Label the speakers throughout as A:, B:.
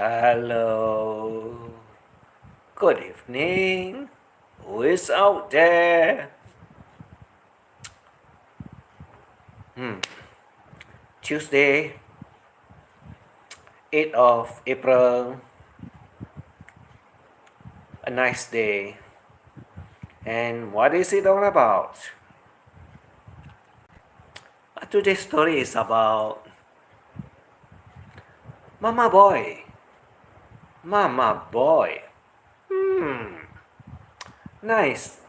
A: Hello. Good evening. Who is out there? Tuesday, 8th of April. A nice day. And what is it all about? Today's story is about Mama Boy. Mama Boy. Nice.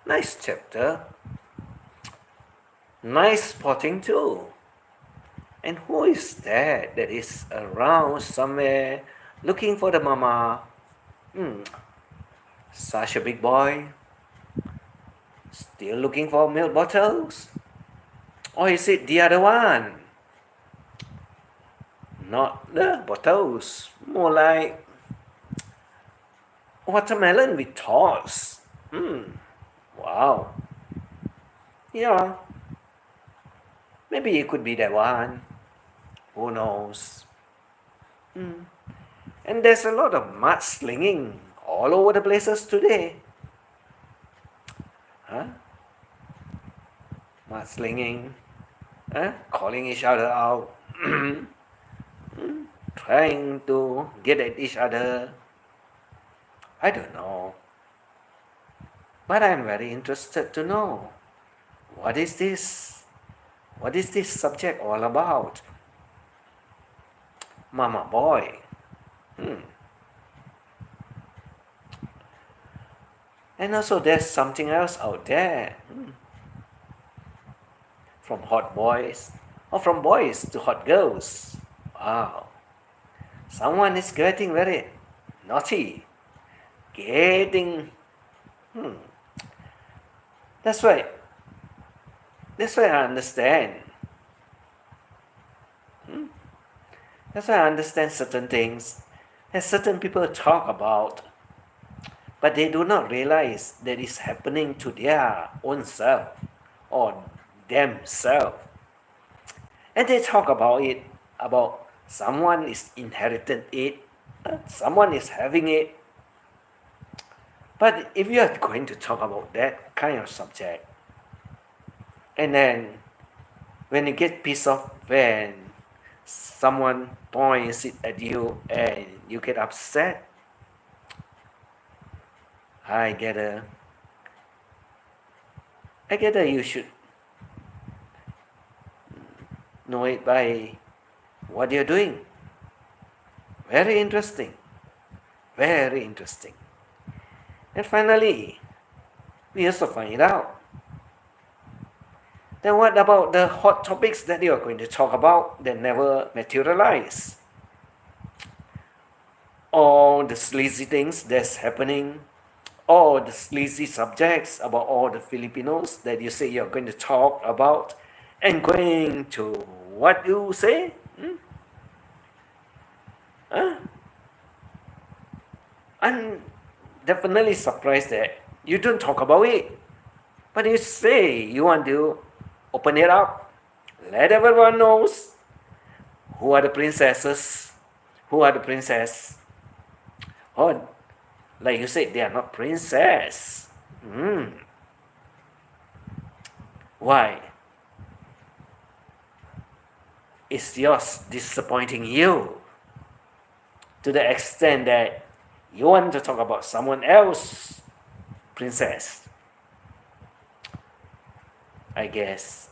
A: Nice chapter. Nice spotting too. And who is that is around somewhere looking for the mama? Such a big boy. Still looking for milk bottles? Or is it the other one? Not the bottles, more like watermelon with thoughts. Wow. Yeah, maybe it could be that one. Who knows? And there's a lot of mudslinging all over the places today. Mudslinging, calling each other out, trying to get at each other. I don't know. But I'm very interested to know. What is this? What is this subject all about? Mama Boy. And also there's something else out there. From hot boys, or from boys to hot girls. Wow. Someone is getting very naughty. That's why I understand. That's why I understand certain things that certain people talk about, but they do not realize that it's happening to their own self or themselves. And they talk about it, about someone is inherited it, someone is having it. But if you are going to talk about that kind of subject, and then when you get pissed off when someone points it at you and you get upset, I gather you should know it by what you're doing. Very interesting. Very interesting. And finally, we also find out. Then what about the hot topics that you are going to talk about that never materialize? All the sleazy things that's happening, all the sleazy subjects about all the Filipinos that you say you're going to talk about, and going to what you say? I'm definitely surprised that you don't talk about it. But you say you want to open it up, let everyone knows who are the princesses, who are the princess. Oh, like you said, they are not princess. Why? Is yours disappointing you to the extent that you want to talk about someone else, princess? I guess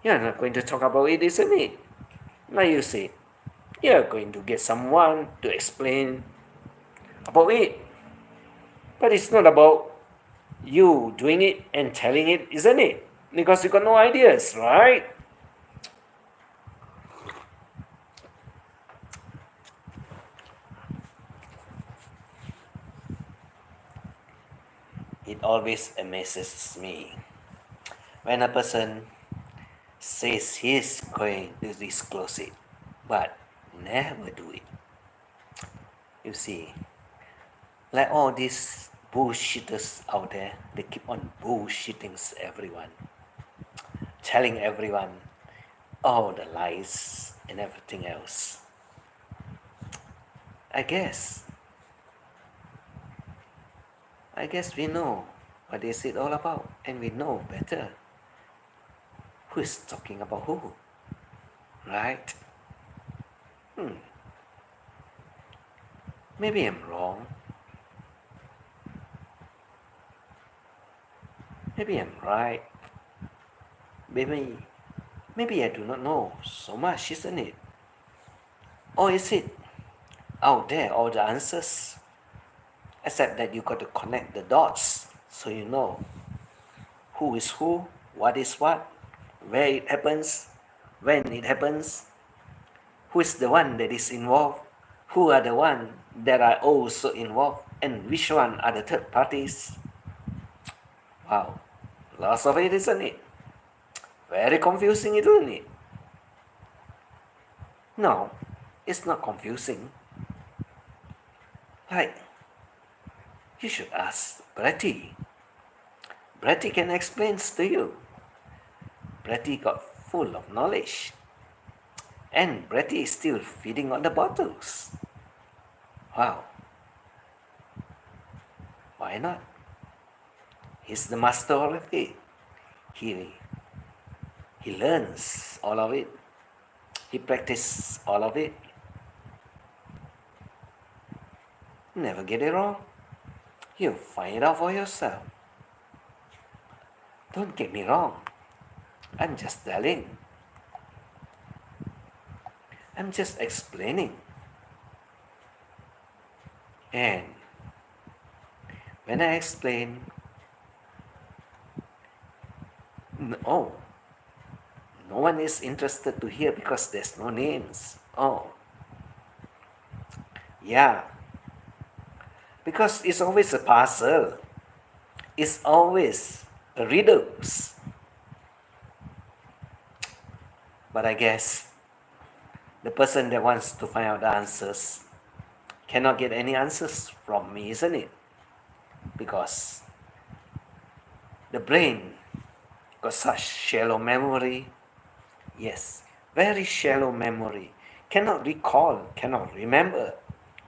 A: you're not going to talk about it, isn't it? Like you said, you're going to get someone to explain about it. But it's not about you doing it and telling it, isn't it? Because you got no ideas, right? It always amazes me when a person says he's going to disclose it, but never do it. You see, like all these bullshitters out there, they keep on bullshitting everyone, telling everyone all the lies and everything else. I guess, I guess we know what is it all about, and we know better who is talking about who, right? Maybe I'm wrong. Maybe I'm right. Maybe, maybe I do not know so much, isn't it? Or is it out there all the answers? Except that you got to connect the dots so you know who is who, what is what, where it happens, when it happens, who is the one that is involved, who are the one that are also involved, and which one are the third parties. Wow, lots of it, isn't it? Very confusing, isn't it? No, it's not confusing. Like, you should ask Brettie. Brettie can explain to you. Brettie got full of knowledge. And Brettie is still feeding on the bottles. Wow. Why not? He's the master of it. He learns all of it. He practices all of it. Never get it wrong. You find it out for yourself. Don't get me wrong. I'm just telling. I'm just explaining. And when I explain, no one is interested to hear because there's no names. Oh, yeah. Because it's always a puzzle. It's always a riddles. But I guess the person that wants to find out the answers cannot get any answers from me, isn't it? Because the brain got such shallow memory. Yes, very shallow memory. Cannot recall, cannot remember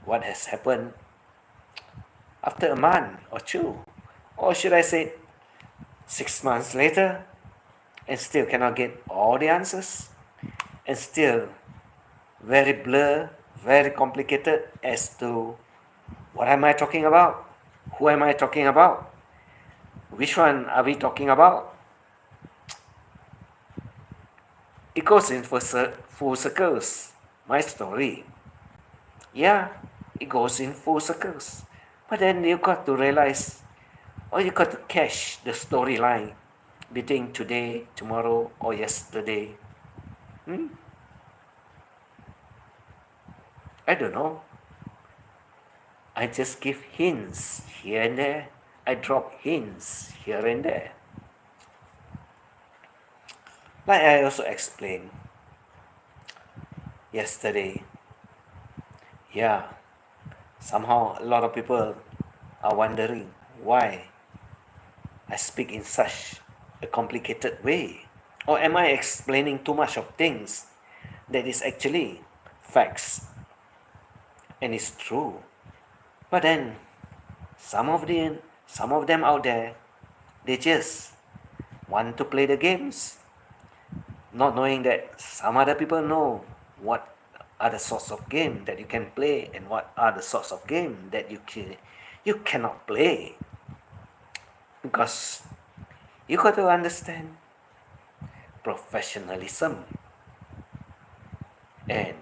A: what has happened after a month or two. Or should I say 6 months later, and still cannot get all the answers, and still very blur, very complicated as to what am I talking about? Who am I talking about? Which one are we talking about? It goes in full circles, my story. Yeah, it goes in full circles. But then you got to realize, or you got to catch the storyline between today, tomorrow, or yesterday. I don't know. I just give hints here and there. I drop hints here and there. Like I also explained yesterday, yeah, somehow a lot of people are wondering why I speak in such a complicated way. Or am I explaining too much of things that is actually facts and it's true? But then some of them out there, they just want to play the games, not knowing that some other people know what are the sorts of game that you can play and what are the sorts of game that you cannot play. Because you got to understand professionalism. And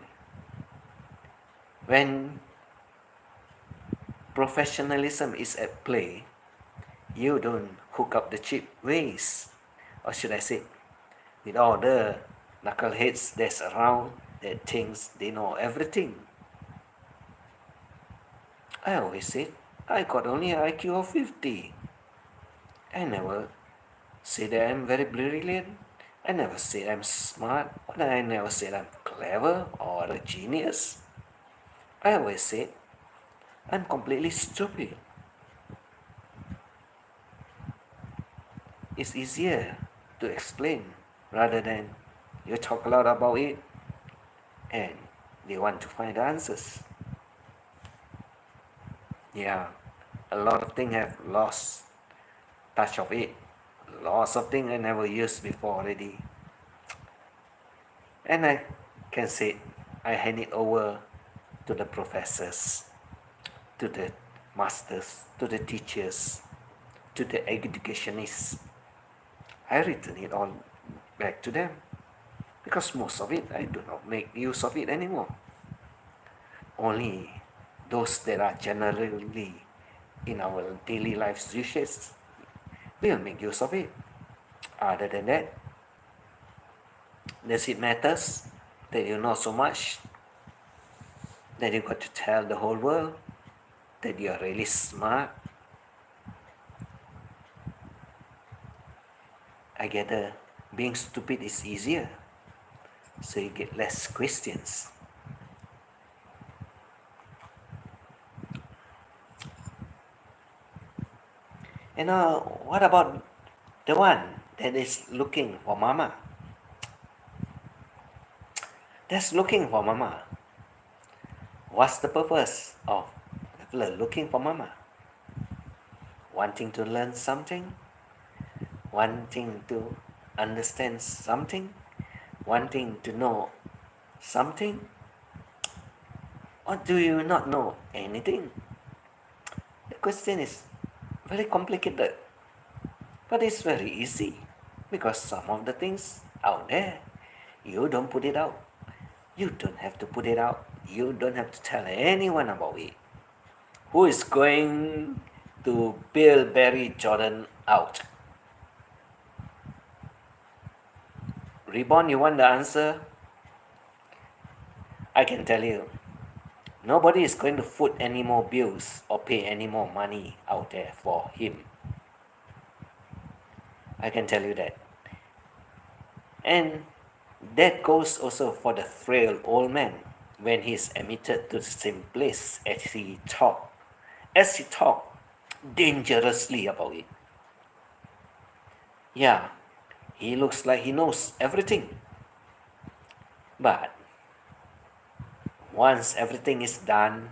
A: when professionalism is at play, you don't hook up the cheap ways. Or should I say, with all the knuckleheads that's around that thinks they know everything. I always said I got only an IQ of 50. I never say that I'm very brilliant. I never say I'm smart. Or I never said I'm clever or a genius. I always said I'm completely stupid. It's easier to explain rather than you talk a lot about it and they want to find the answers. Yeah, a lot of things have lost touch of it. Lots of things I never used before already. And I can say I hand it over to the professors, to the masters, to the teachers, to the educationists. I return it all back to them because most of it I do not make use of it anymore. Only those that are generally in our daily life uses will make use of it. Other than that, does it matters that you know so much that you got to tell the whole world that you are really smart? I gather being stupid is easier, so you get less questions. And now, what about the one that is looking for mama? That's looking for mama. What's the purpose of looking for mama? Wanting to learn something? Wanting to understand something? Wanting to know something? Or do you not know anything? The question is very complicated, but it's very easy because some of the things out there, you don't put it out. You don't have to put it out. You don't have to tell anyone about it. Who is going to bail Barry Jordan out? Reborn, you want the answer? I can tell you. Nobody is going to foot any more bills or pay any more money out there for him. I can tell you that. And that goes also for the frail old man when he is admitted to the same place as he talked dangerously about it. Yeah, he looks like he knows everything. But once everything is done,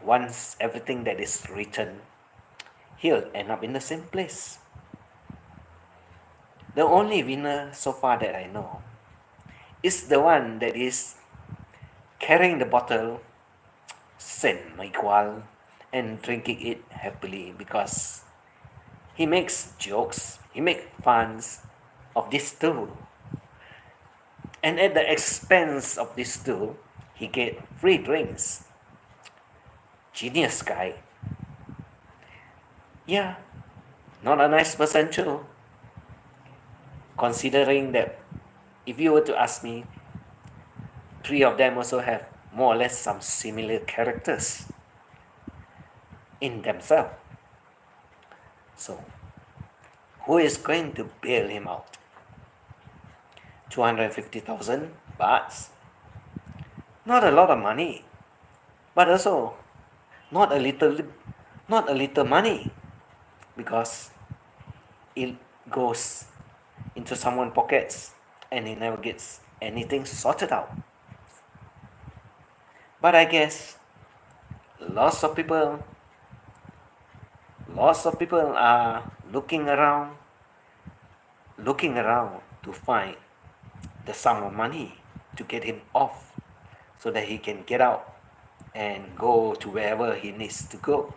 A: once everything that is written, he'll end up in the same place. The only winner so far that I know is the one that is carrying the bottle, Saint Michael, and drinking it happily because he makes jokes, he makes funs of this too. And at the expense of this too, he get free drinks. Genius guy. Yeah, not a nice person too. Considering that if you were to ask me, three of them also have more or less some similar characters in themselves. So, who is going to bail him out? 250,000 bahts? Not a lot of money, but also not a little money, because it goes into someone's pockets and he never gets anything sorted out. But I guess lots of people are looking around to find the sum of money to get him off so that he can get out and go to wherever he needs to go.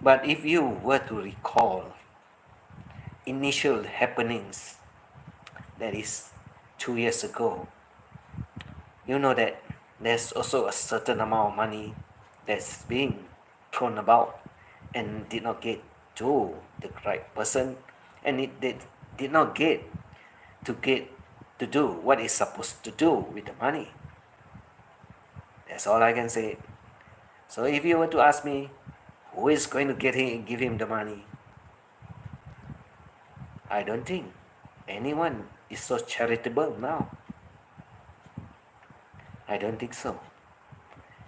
A: But if you were to recall initial happenings, that is 2 years ago, you know that there's also a certain amount of money that's being thrown about and did not get to the right person, and it did not get to do what it's supposed to do with the money. That's all I can say. So if you were to ask me who is going to give him the money, I don't think anyone is so charitable now. I don't think so.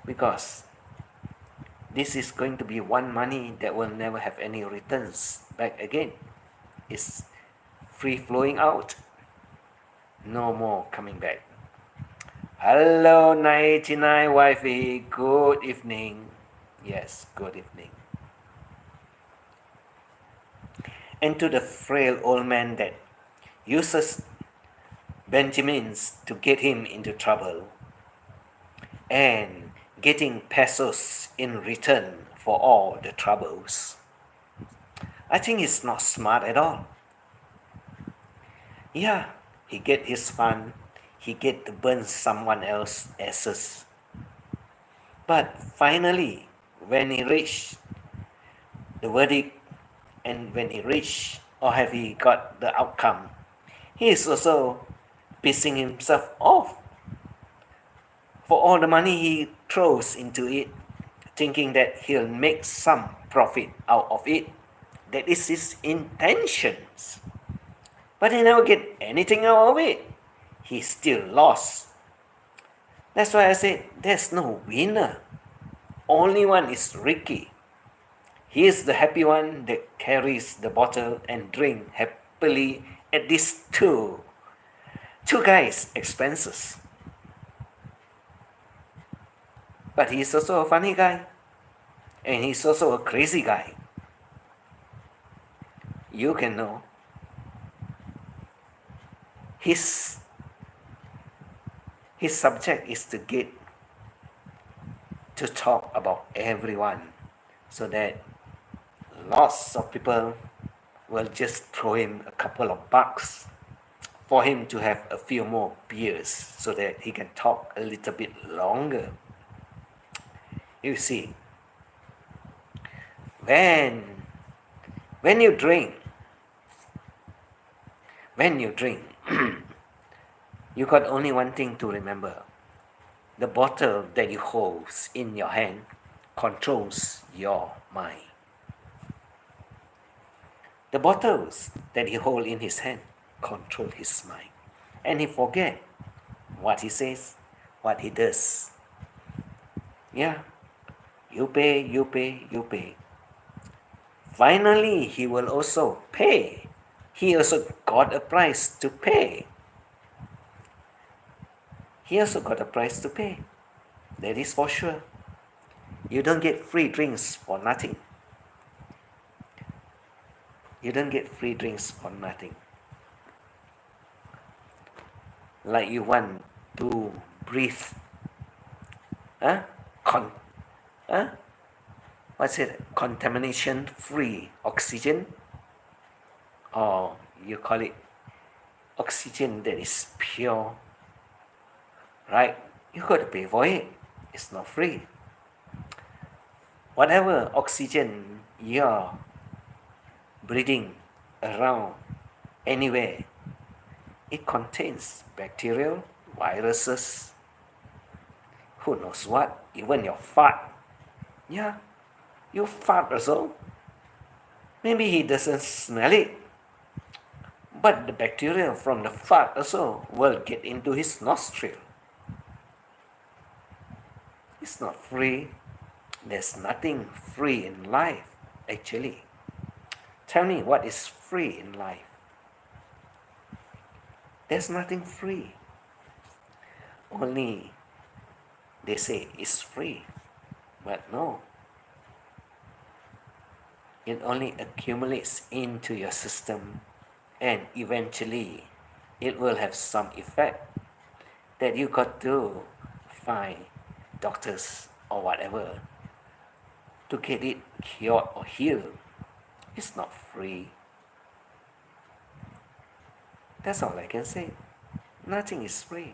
A: Because this is going to be one money that will never have any returns back again. It's free flowing out. No more coming back. Hello, 99 wifey. Good evening. Yes, good evening. And to the frail old man that uses Benjamins to get him into trouble and getting pesos in return for all the troubles. I think it's not smart at all. Yeah, he get his fun, he get to burn someone else's asses. But finally, when he reached the verdict and when he reached or have he got the outcome, he is also pissing himself off for all the money he throws into it, thinking that he'll make some profit out of it. That is his intentions. But he never get anything out of it. He still lost. That's why I said there's no winner. Only one is Ricky. He is the happy one that carries the bottle and drink happily at these two guys' expenses. But he's also a funny guy. And he's also a crazy guy. You can know. His subject is to get to talk about everyone so that lots of people will just throw him a couple of bucks for him to have a few more beers so that he can talk a little bit longer. You see, when you drink, you got only one thing to remember. The bottle that you hold in your hand controls your mind. The bottles that he holds in his hand control his mind. And he forget what he says, what he does. Yeah, you pay, you pay, you pay. Finally, he will also pay. He also got a price to pay. He also got a price to pay. That is for sure. You don't get free drinks for nothing. You don't get free drinks for nothing. Like you want to breathe. What's it? Contamination-free oxygen? Or you call it oxygen that is pure. Right? You got to pay for it. It's not free. Whatever oxygen you're breathing around anywhere, it contains bacterial, viruses, who knows what, even your fart. Yeah, you fart also. Maybe he doesn't smell it, but the bacteria from the fart also will get into his nostril. It's not free. There's nothing free in life, actually. Tell me what is free in life. There's nothing free. Only they say it's free, but no. It only accumulates into your system and eventually it will have some effect that you got to find doctors or whatever to get it cured or healed. It's not free. That's all I can say. Nothing is free.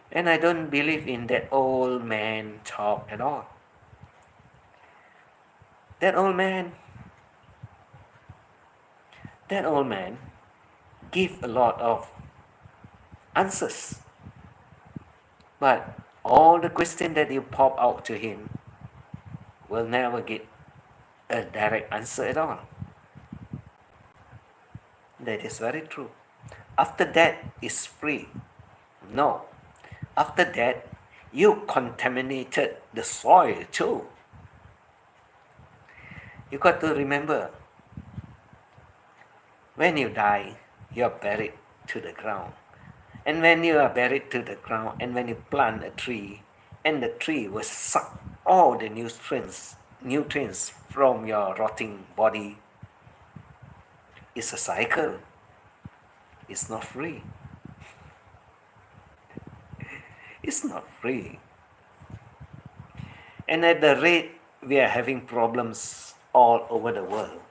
A: And I don't believe in that old man talk at all. That old man give a lot of answers. But all the questions that you pop out to him will never get a direct answer at all. That is very true. After that is free. No. After that, you contaminated the soil too. You got to remember, when you die, you're buried to the ground. And when you are buried to the ground, and when you plant a tree, and the tree will suck all the nutrients from your rotting body, it's a cycle. It's not free. It's not free. And at the rate we are having problems all over the world,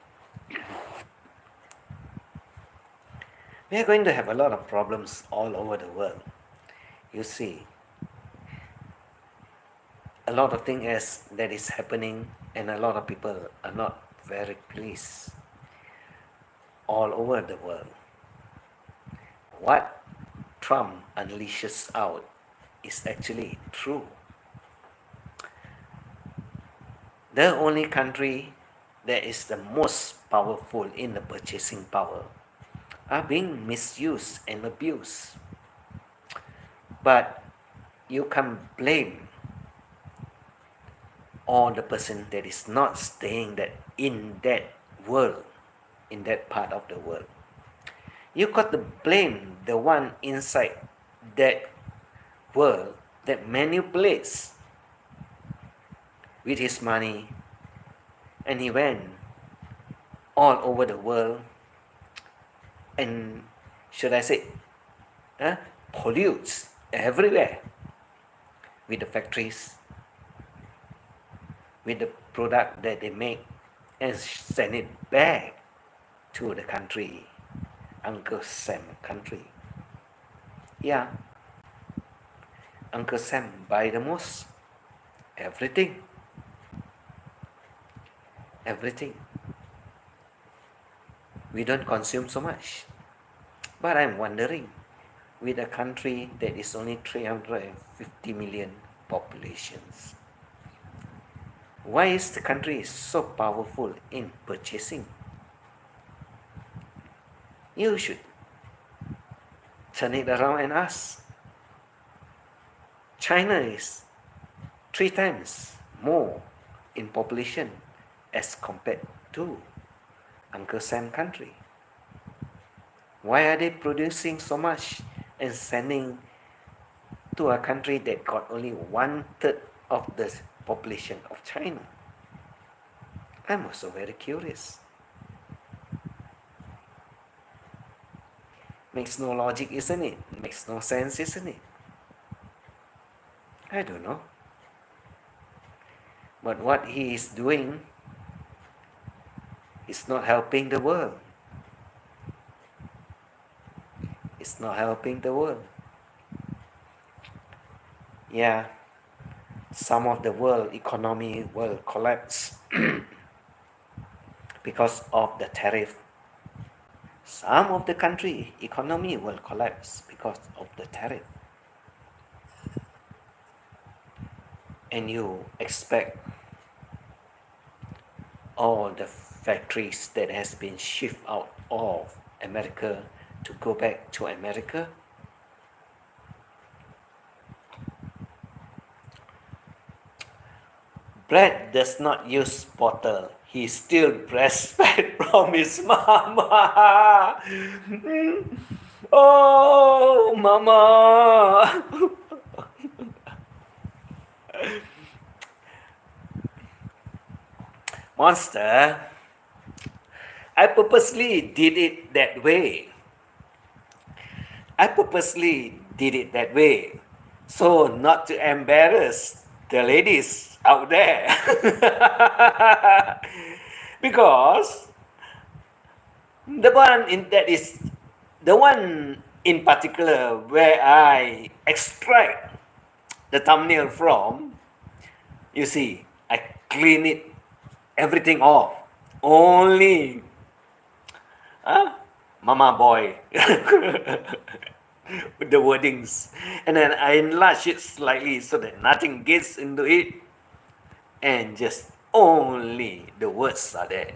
A: we are going to have a lot of problems all over the world. You see, a lot of things that is happening, and a lot of people are not very pleased all over the world. What Trump unleashes out is actually true. The only country that is the most powerful in the purchasing power are being misused and abused. But you can't blame all the person that is not staying in that world, in that part of the world. You got to blame the one inside that world that manipulates with his money, and he went all over the world and, should I say, pollutes everywhere with the factories, with the product that they make, and send it back to the country, Uncle Sam country. Yeah, Uncle Sam buy the most, everything. We don't consume so much. But I'm wondering, with a country that is only 350 million populations, why is the country so powerful in purchasing? You should turn it around and ask. China is 3 times more in population as compared to Uncle Sam country. Why are they producing so much and sending to a country that got only 1/3 of the population of China? I'm also very curious. Makes no logic, isn't it? Makes no sense, isn't it? I don't know. But what he is doing is not helping the world. It's not helping the world. Yeah, some of the world economy will collapse because of the tariff. Some of the country economy will collapse because of the tariff. And you expect all the factories that has been shipped out of America to go back to America? Brett does not use bottle. He still breastfed from his mama. Oh, mama. Monster, I purposely did it that way. So not to embarrass the ladies out there. Because the one in particular where I extract the thumbnail from, you see, I clean it everything off. Only mama boy with the wordings, and then I enlarge it slightly so that nothing gets into it, and just only the words are there.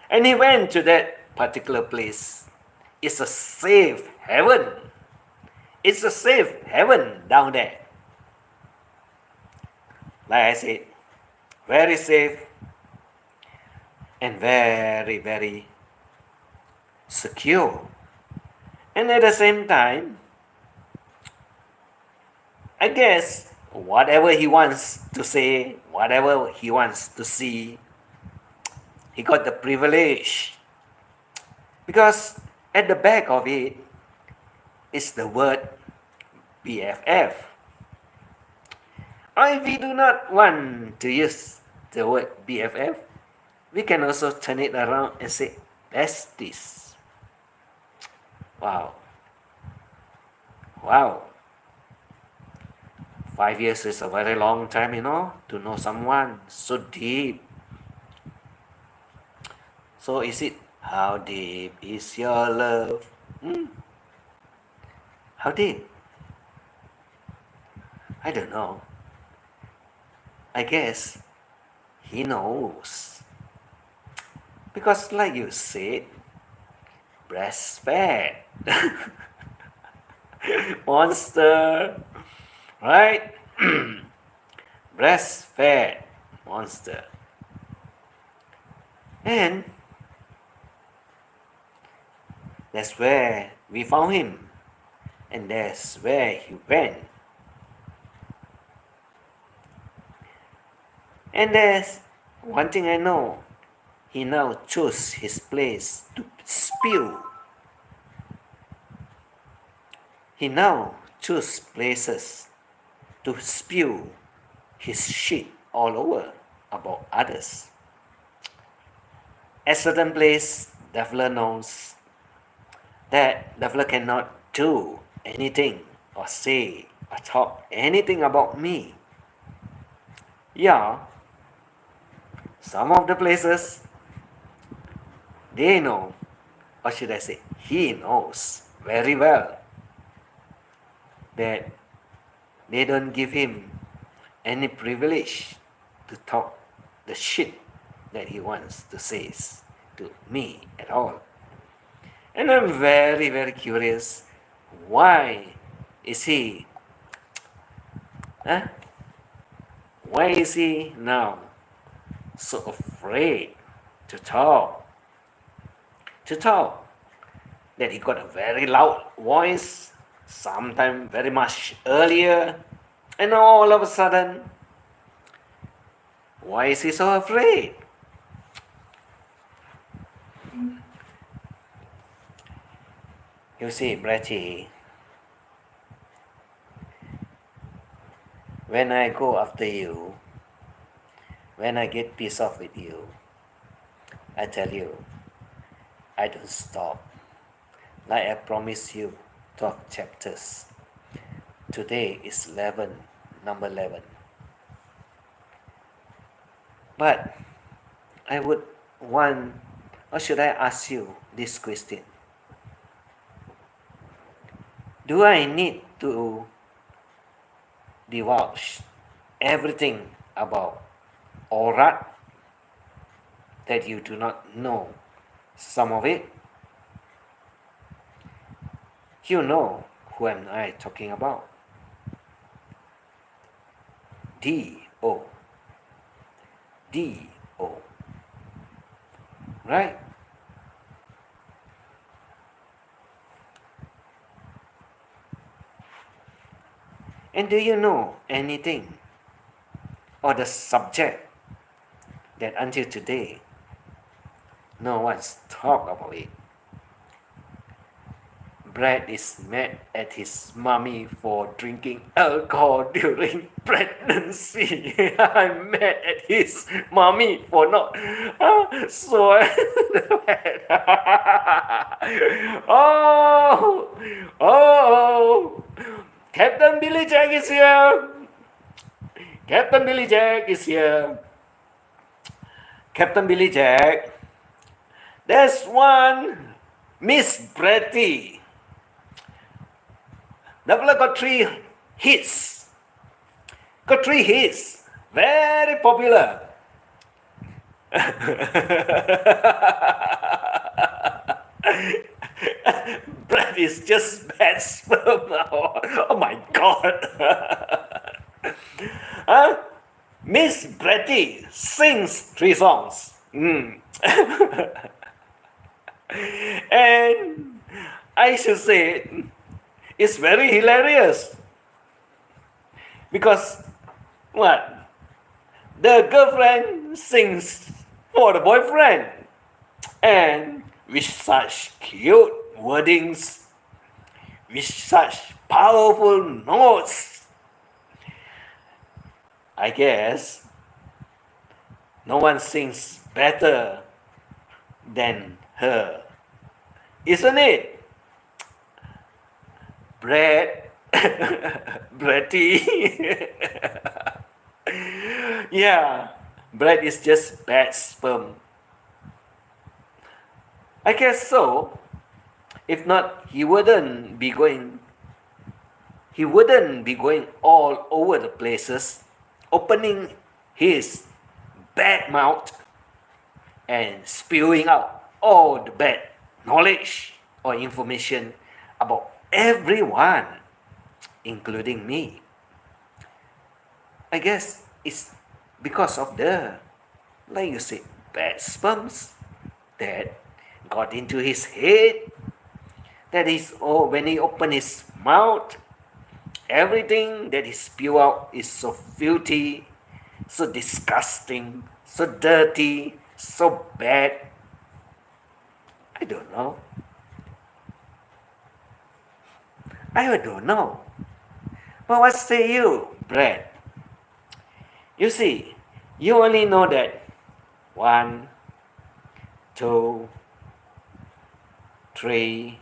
A: And he went to that particular place. It's a safe heaven. It's a safe heaven down there. Like I said, very safe and very, very secure And at the same time, I guess whatever he wants to say, whatever he wants to see, he got the privilege. Because at the back of it is the word BFF. Or if we do not want to use the word BFF, we can also turn it around and say besties. Wow. Wow. 5 years is a very long time, to know someone so deep. So is it, how deep is your love? How deep? I don't know. I guess he knows. Because like you said, breastfed. Monster. Right? Breastfed monster. And that's where we found him. And that's where he went. And there's one thing I know. He now chose his place to spew. He now chose places to spew his shit all over about others. At certain place, Devler knows that Devler cannot do anything or say or talk anything about me. Yeah, some of the places, they know, or should I say, he knows very well that they don't give him any privilege to talk the shit that he wants to say to me at all. And I'm very, very curious, why is he why is he now so afraid to talk that he got a very loud voice sometime very much earlier, and now all of a sudden, why is he so afraid? You see, Brettie, when I go after you, when I get pissed off with you, I tell you, I don't stop. Like I promised you 12 chapters. Today is number 11. But I would want, or should I ask you this question? Do I need to divulge everything about Aurat that you do not know some of it? You know who am I talking about? D.O. D.O. Right? And do you know anything or the subject that until today no one's talked about it? Brett is mad at his mommy for drinking alcohol during pregnancy. I'm mad at his mommy for not swallowing the oh, Captain Billy Jack is here. Captain Billy Jack is here. Captain Billy Jack. There's one Miss Brettie. Devler got 3 hits. Got 3 hits. Very popular. Brett is just bad sperm now. Oh my God. Miss Brettie sings 3 songs. And I should say it's very hilarious because what? The girlfriend sings for the boyfriend and with such cute wordings, with such powerful notes. I guess no one sings better than her, isn't it? Brett, Brettie. Yeah, Brett is just bad sperm. I guess so. If not, he wouldn't be going all over the places, opening his bad mouth and spewing out all the bad knowledge or information about everyone, including me. I guess it's because of the, like you said, bad sperms that got into his head. That is, oh, when he opened his mouth, everything that he spew out is so filthy, so disgusting, so dirty, so bad. I don't know. I don't know. But what say you, Brad? You see, you only know that 1, 2, 3,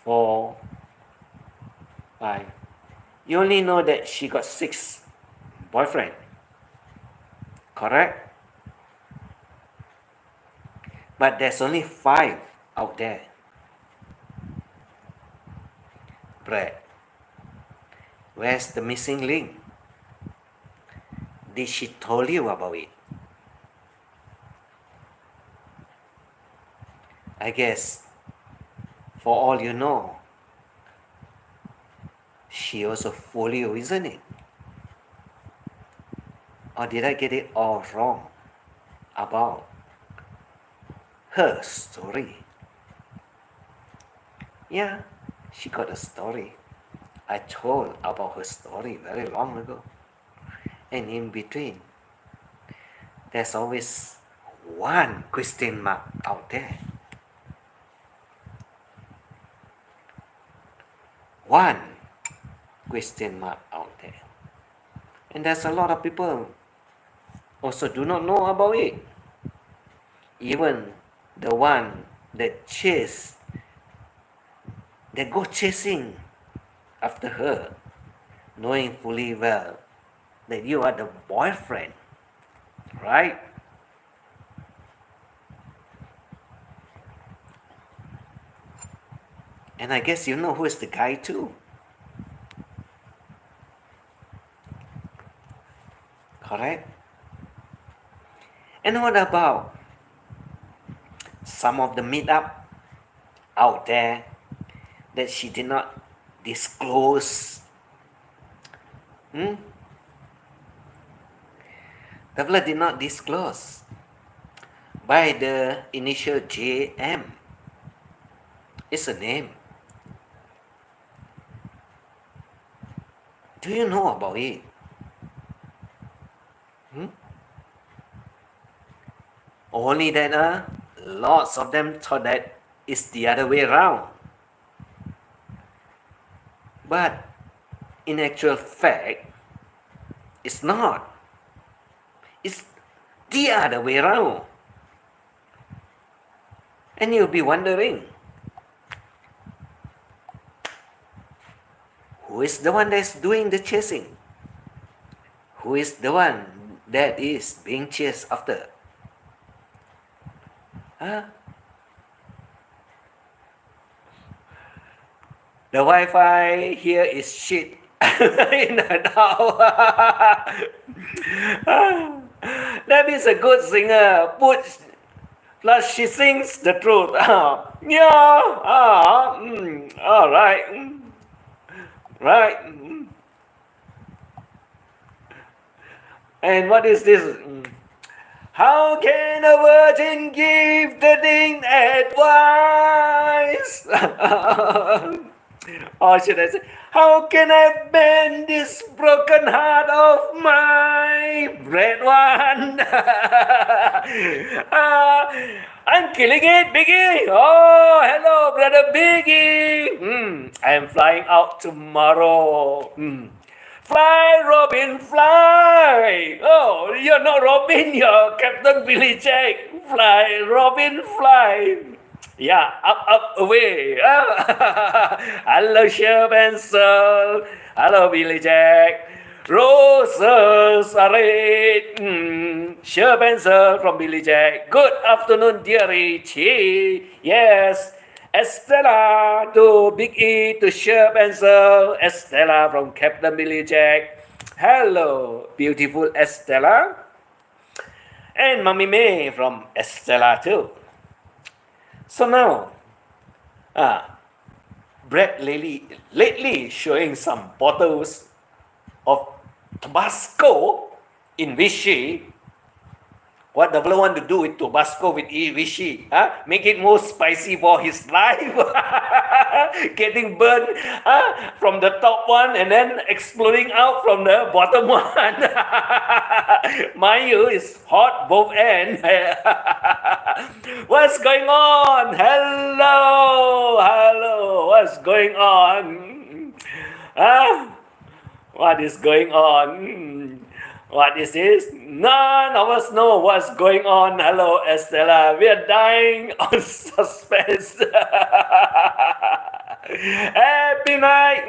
A: 4, 5. You only know that she got 6 boyfriends. Correct? But there's only 5 out there. Brad, where's the missing link? Did she tell you about it? I guess, for all you know, she also fooled you, isn't it? Or did I get it all wrong about her story? Yeah, she got a story. I told about her story very long ago. And in between, there's always one question mark out there. One question mark out there. And there's a lot of people also do not know about it. Even the one that go chasing after her, knowing fully well that you are the boyfriend, right? And I guess you know who is the guy too. Correct? And what about some of the meetup out there that she did not disclose? The fella did not disclose by the initial JM. It's a name. Do you know about it? Only that lots of them thought that it's the other way around. But in actual fact, it's not. It's the other way around. And you'll be wondering, who is the one that's doing the chasing? Who is the one that is being chased after? Huh? The Wi-Fi here is shit. In the house. That is a good singer. Plus she sings the truth. All right. Right. And what is this? How can a virgin give the king advice? Or should I say, how can I mend this broken heart of my red one? I'm killing it, Biggie. Oh, hello, brother Biggie. I'm flying out tomorrow. Fly, Robin, fly! Oh, you're not Robin, you're Captain Billy Jack. Fly, Robin, fly! Yeah, up, away. Hello, Shep and Sol. Hello, Billy Jack. Roses are red. Shep and Sol from Billy Jack. Good afternoon, dear Richie. Yes. Estella to Big E to Shep and Sol. Estella from Captain Billy Jack. Hello, beautiful Estella. And Mommy May from Estella too. So now, Brett lately showing some bottles of Tabasco in Vichy. What the fella want to do with Tabasco with Vichy? Make it more spicy for his life. Getting burned from the top one and then exploding out from the bottom one. Mind you, it's hot both ends. What's going on? Hello. What's going on? What is going on? What is this? None of us know what's going on. Hello, Estella. We are dying on suspense. Happy night.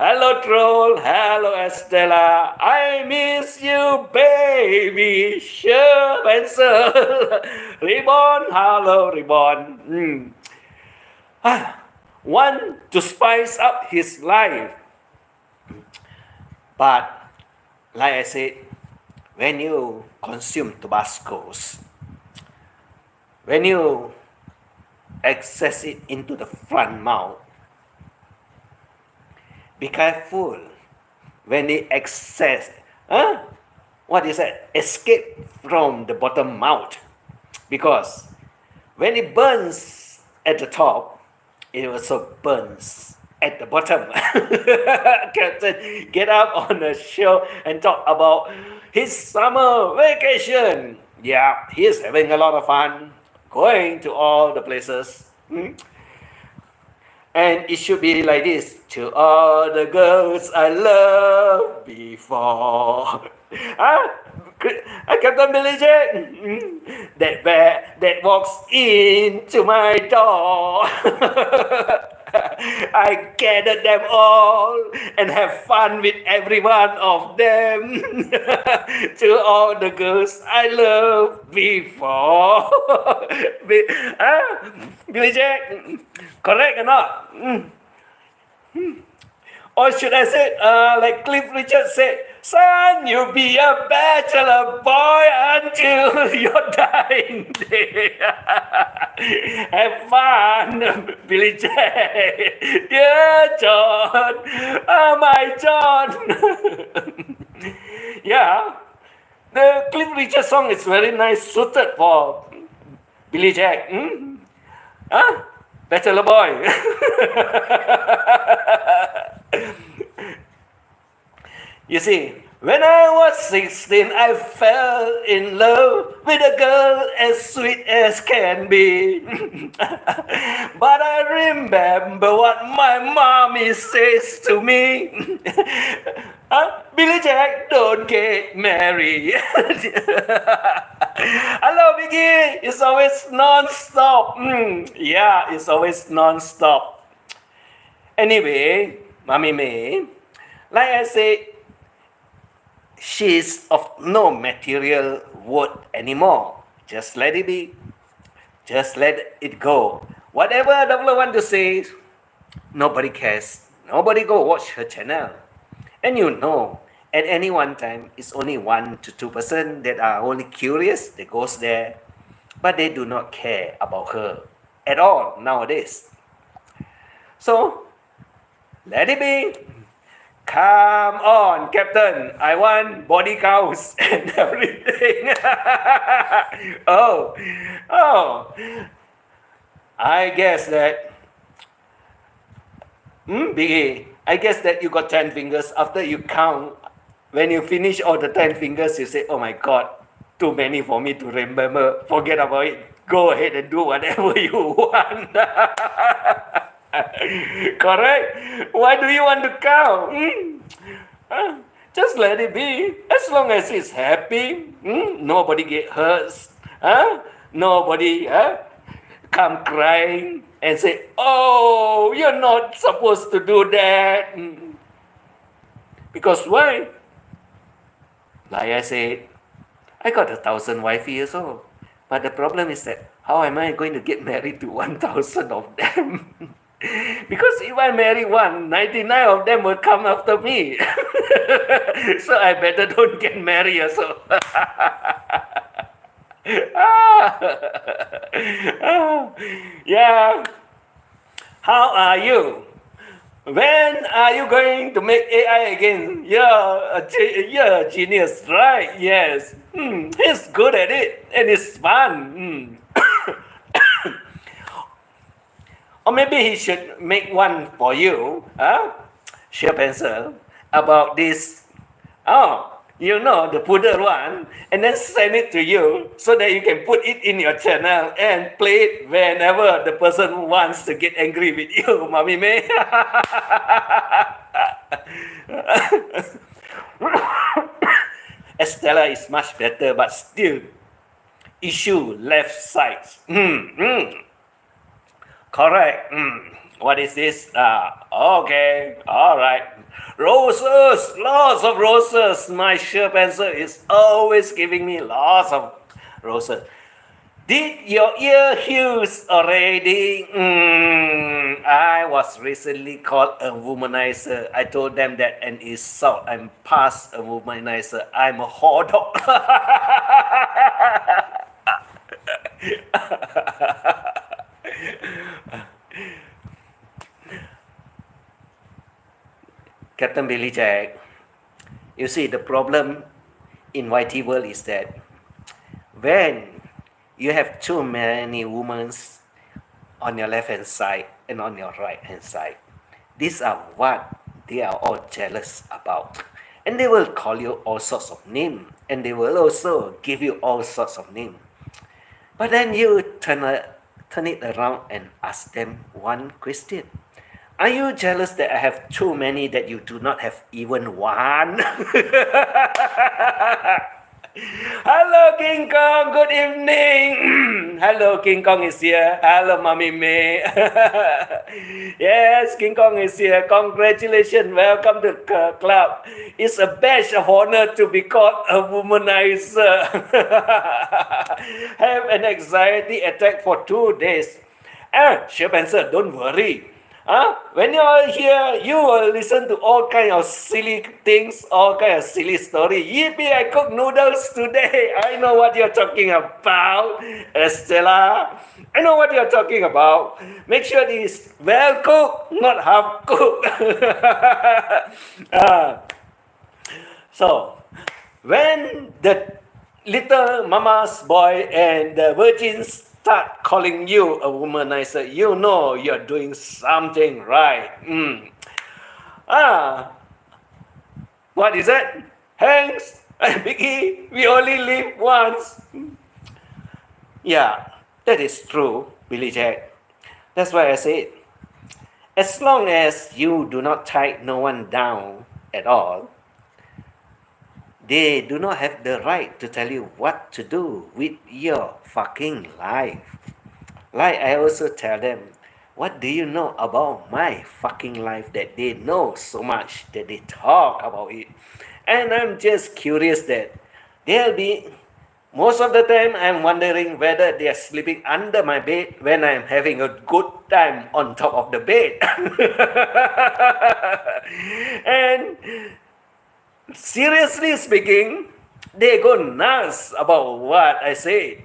A: Hello, Troll. Hello, Estella. I miss you, baby. Sure, Spencer. Reborn. Hello, Reborn. One to spice up his life. But like I said, when you consume Tabascos, when you access it into the front mouth, be careful when it escape from the bottom mouth, because when it burns at the top, it also burns at the bottom. Captain get up on the show and talk about his summer vacation. Yeah, he is having a lot of fun going to all the places. And it should be like this: to all the girls I loved before. Captain Billy Jack, that walks into my door. I gathered them all and have fun with every one of them. To all the girls I loved before. Billy Jack, correct or not? Or should I say, like Cliff Richard said, son, you'll be a bachelor boy until your dying day. Have fun, Billy Jack. Dear John, my John. Yeah, the Cliff Richard song is very nice, suited for Billy Jack. Bachelor boy. You see, when I was 16, I fell in love with a girl as sweet as can be. But I remember what my mommy says to me. Billy Jack, don't get married. Hello, Biggie. It's always non-stop. Yeah, it's always non-stop. Anyway, Mommy May, like I said, she's of no material worth anymore. Just let it be. Just let it go. Whatever the devil want to say, nobody cares. Nobody go watch her channel. And you know, at any one time, it's only 1 to 2% that are only curious, that goes there. But they do not care about her at all nowadays. So, let it be. Come on, Captain. I want body counts and everything. oh, oh. I guess that. Biggie, I guess that you got 10 fingers. After you count, when you finish all the 10 fingers, you say, oh my God, too many for me to remember. Forget about it. Go ahead and do whatever you want. Correct? Why do you want to count? Just let it be. As long as it's happy, nobody get hurt. Nobody come crying and say, oh, you're not supposed to do that. Because why? Like I said, I got 1,000 wifey also. But the problem is that, how am I going to get married to 1,000 of them? Because if I marry 99 of them will come after me. So I better don't get married also. Yeah. How are you? When are you going to make AI again? You're a genius, right? Yes. He's good at it and it's fun. Or maybe he should make one for you, sheer pencil, about this, the poodle one, and then send it to you so that you can put it in your channel and play it whenever the person wants to get angry with you, Mommy May. Estella is much better, but still, issue left side. Correct. What is this? Okay. All right. Roses. Lots of roses. My sheer pencil is always giving me lots of roses. Did your ear heals already? I was recently called a womanizer. I told them that an insult. I'm past a womanizer. I'm a whore dog. Captain Billy Jack, you see, the problem in YT world is that when you have too many women on your left hand side and on your right hand side, these are what they are all jealous about. And they will call you all sorts of names, and they will also give you all sorts of names. But then you turn it around and ask them one question. Are you jealous that I have too many that you do not have even one? Hello, King Kong. Good evening. Hello, King Kong is here. Hello, Mommy May. Yes, King Kong is here. Congratulations. Welcome to the club. It's a badge of honor to be called a womanizer. Have an anxiety attack for 2 days. Chef Answer, don't worry. When you are here, you will listen to all kind of silly things, all kind of silly story. Yippee, I cooked noodles today. I know what you're talking about, Estella. I know what you're talking about. Make sure it is well cooked, not half cooked. So, when the little mama's boy and the virgins start calling you a womanizer, you know you're doing something right. What is it? Hanks, Biggie, we only live once. Yeah, that is true, Billy Jack. That's why I said, as long as you do not tie no one down at all, they do not have the right to tell you what to do with your fucking life. Like I also tell them, what do you know about my fucking life that they know so much that they talk about it? And I'm just curious that they'll be, most of the time I'm wondering whether they are sleeping under my bed when I'm having a good time on top of the bed. And seriously speaking, they go nuts about what I said.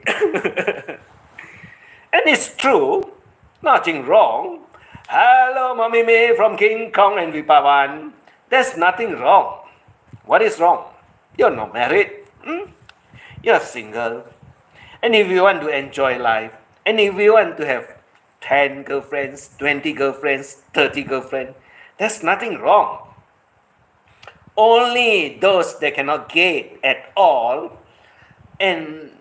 A: And it's true, nothing wrong. Hello, Mommy May from King Kong and Vipawan. There's nothing wrong. What is wrong? You're not married. You're single. And if you want to enjoy life, and if you want to have 10 girlfriends, 20 girlfriends, 30 girlfriends, there's nothing wrong. Only those that cannot get at all, and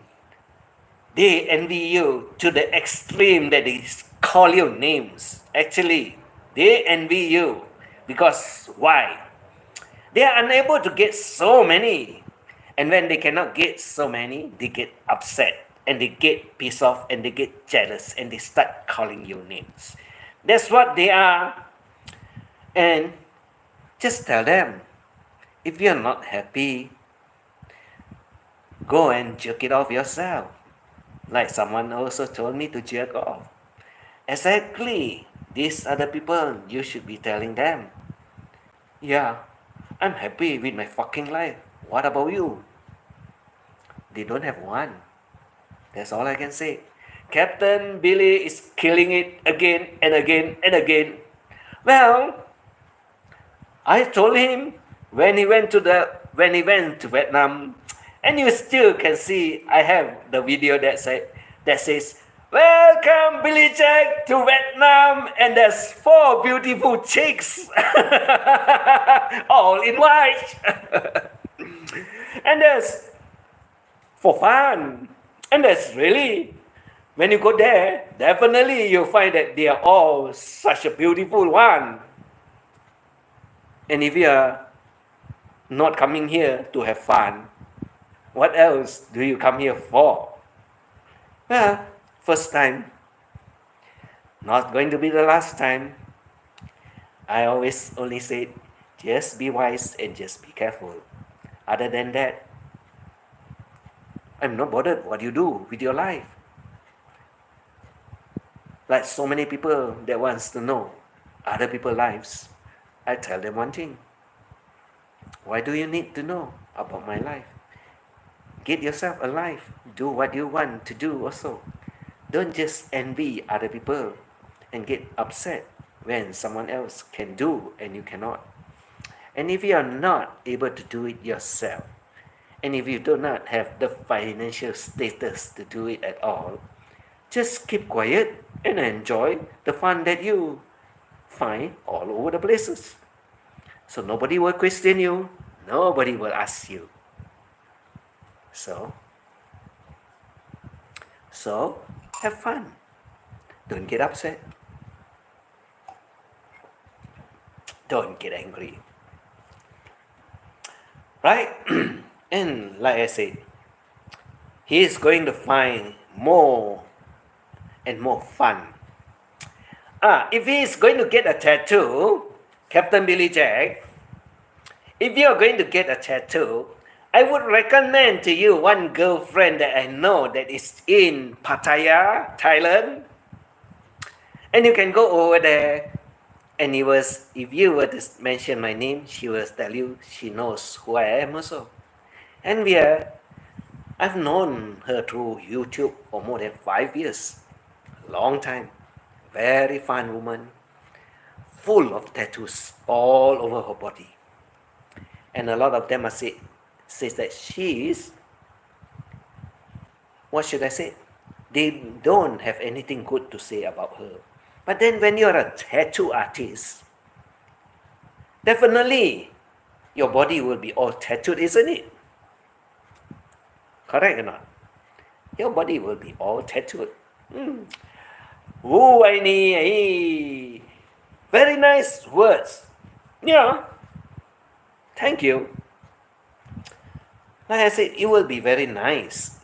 A: they envy you to the extreme that they call you names. Actually, they envy you because why? They are unable to get so many. And when they cannot get so many, they get upset and they get pissed off and they get jealous and they start calling you names. That's what they are. And just tell them, if you're not happy, go and jerk it off yourself. Like someone also told me to jerk off. Exactly. These are the people you should be telling them. Yeah, I'm happy with my fucking life. What about you? They don't have one. That's all I can say. Captain Billy is killing it again and again and again. Well, I told him when he went to Vietnam, and you still can see I have the video that says "Welcome Billy Jack to Vietnam," and there's 4 beautiful chicks, all in white, and there's for fun, and that's really, when you go there, definitely you'll find that they are all such a beautiful one. And if you are not coming here to have fun, what else do you come here for? Well, first time, not going to be the last time. I always only say, just be wise and just be careful. Other than that, I'm not bothered what you do with your life. Like so many people that wants to know other people's lives, I tell them one thing. Why do you need to know about my life? Get yourself a life. Do what you want to do also. Don't just envy other people and get upset when someone else can do and you cannot. And if you are not able to do it yourself, and if you do not have the financial status to do it at all, just keep quiet and enjoy the fun that you find all over the places. So nobody will question you, nobody will ask you. So have fun. Don't get upset. Don't get angry. Right? And like I said, he is going to find more and more fun. If he is going to get a tattoo, Captain Billy Jack, if you are going to get a tattoo, I would recommend to you one girlfriend that I know that is in Pattaya, Thailand. And you can go over there, and if you were to mention my name, she will tell you she knows who I am also. And I've known her through YouTube for more than 5 years. Long time. Very fun woman. Full of tattoos all over her body. And a lot of them says that she is, what should I say? They don't have anything good to say about her. But then when you're a tattoo artist, definitely your body will be all tattooed, isn't it? Correct or not? Your body will be all tattooed. Ooh, very nice words. Yeah. Thank you. Like I said, it will be very nice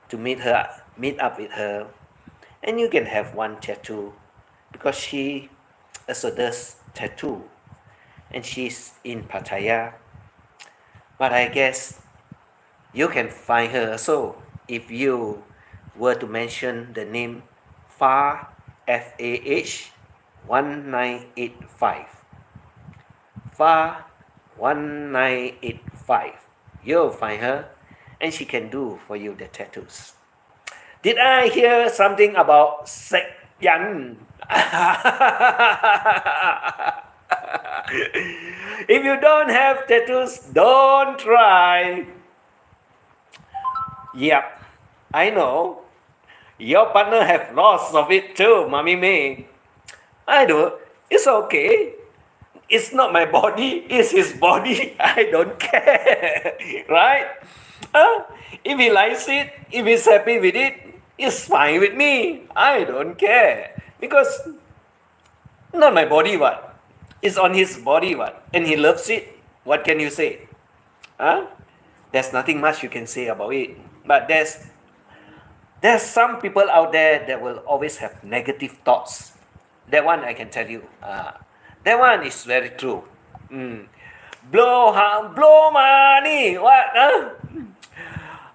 A: to meet up with her, and you can have one tattoo, because she also does tattoo, and she's in Pattaya. But I guess you can find her also if you were to mention the name Fah, F-A-H 1985. Fah 1985. You'll find her, and she can do for you the tattoos. Did I hear something about Sek Yan? If you don't have tattoos, don't try. Yep, I know. Your partner have lots of it too, Mommy May. I do. It's okay. It's not my body, it's his body. I don't care. Right? If he likes it, if he's happy with it, it's fine with me. I don't care. Because not my body, what? It's on his body, what? And he loves it. What can you say? There's nothing much you can say about it. But there's some people out there that will always have negative thoughts. That one I can tell you. That one is very true. Blow money. What?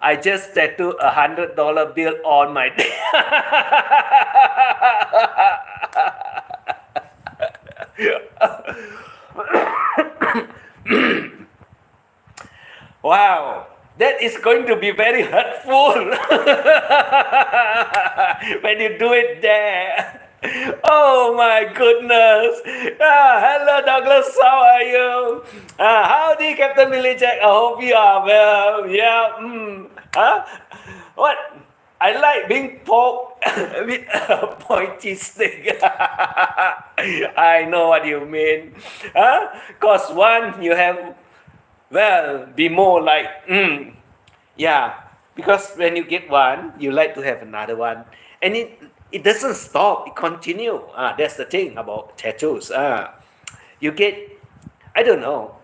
A: I just tattooed $100 bill on my day. Wow, that is going to be very hurtful when you do it there. Oh my goodness. Hello Douglas, how are you? Howdy Captain Billy Jack, I hope you are well. Yeah. What? I like being poked with a pointy stick. I know what you mean. Cause one you have, well, be more like, yeah. Because when you get one, you like to have another one. And it doesn't stop, it continues. That's the thing about tattoos. You get, I don't know.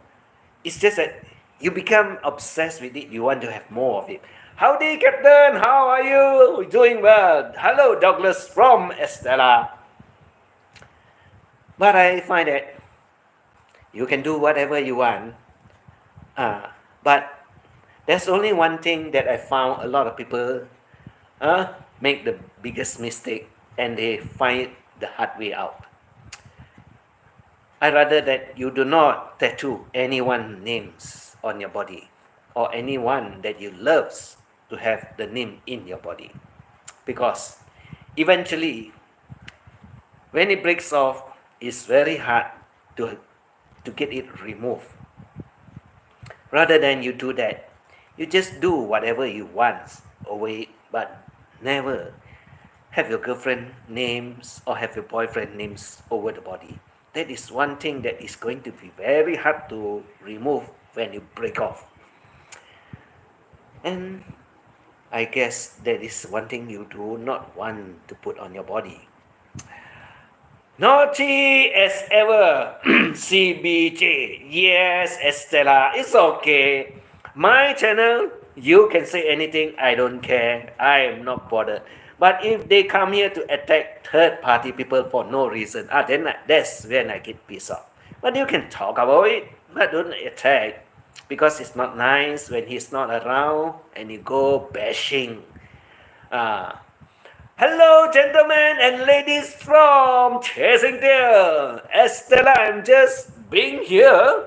A: It's just that you become obsessed with it. You want to have more of it. Howdy, Captain. How are you? Doing well. Hello, Douglas from Estella. But I find that you can do whatever you want. But there's only one thing that I found a lot of people make the biggest mistake, and they find the hard way out. I rather that you do not tattoo anyone's names on your body, or anyone that you love to have the name in your body, because eventually when it breaks off, it's very hard to get it removed. Rather than you do that, you just do whatever you want over it, but never have your girlfriend names or have your boyfriend names over the body. That is one thing that is going to be very hard to remove when you break off. And I guess that is one thing you do not want to put on your body. Naughty as ever, CBJ. Yes, Estella, it's okay. My channel, you can say anything, I don't care. I am not bothered. But if they come here to attack third-party people for no reason, then that's when I get pissed off. But you can talk about it, but don't attack. Because it's not nice when he's not around and you go bashing. Hello, gentlemen and ladies from Chasing Tail. Estella, I'm just being here.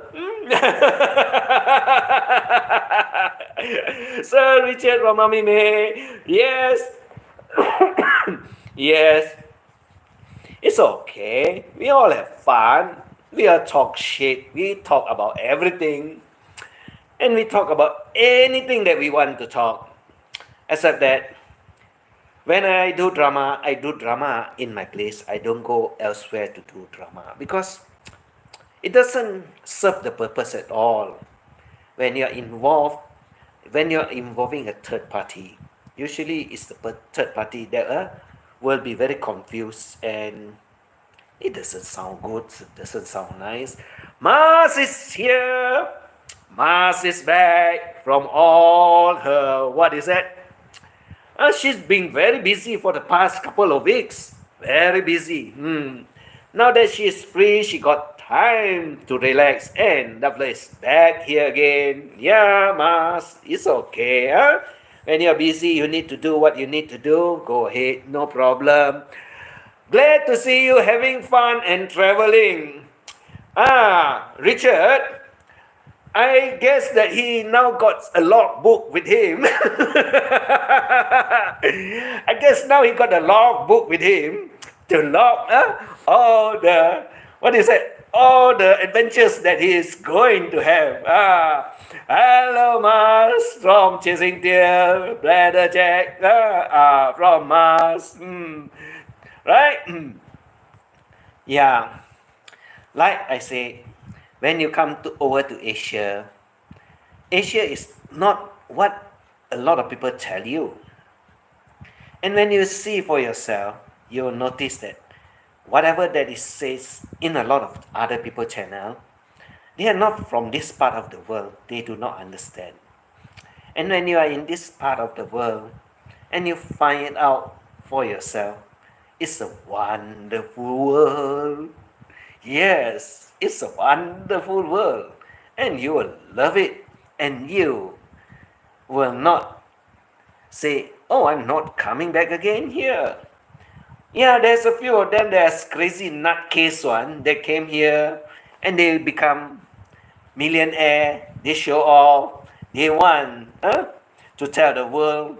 A: Sir Richard from Mami May. Yes. Yes. It's okay. We all have fun. We all talk shit. We talk about everything. And we talk about anything that we want to talk. Except that when I do drama in my place. I don't go elsewhere to do drama. Because it doesn't serve the purpose at all. When you're involving a third party, usually it's the third party that will be very confused, and it doesn't sound good, it doesn't sound nice. Mars is here. Mars is back from all her, what is that? She's been very busy for the past couple of weeks. Very busy. Now that she is free, she got time to relax, and Lovely is back here again. Yeah, Mars, it's okay. When you're busy, you need to do what you need to do. Go ahead, no problem. Glad to see you having fun and traveling. Richard, I guess that he now got a logbook with him. I guess now he got a logbook with him to log all the, what is it? all the adventures that he is going to have. Hello, Mars from Chasing Tail, Brother Jack from Mars. Right? Yeah. Like I say, when you come over to Asia, Asia is not what a lot of people tell you. And when you see for yourself, you will notice that whatever that is says in a lot of other people channel, they are not from this part of the world. They do not understand. And when you are in this part of the world and you find it out for yourself, it's a wonderful world. Yes, it's a wonderful world. And you will love it. And you will not say, oh, I'm not coming back again here. Yeah, there's a few of them. There's crazy nutcase one. They came here and they become millionaire. They show off. They want to tell the world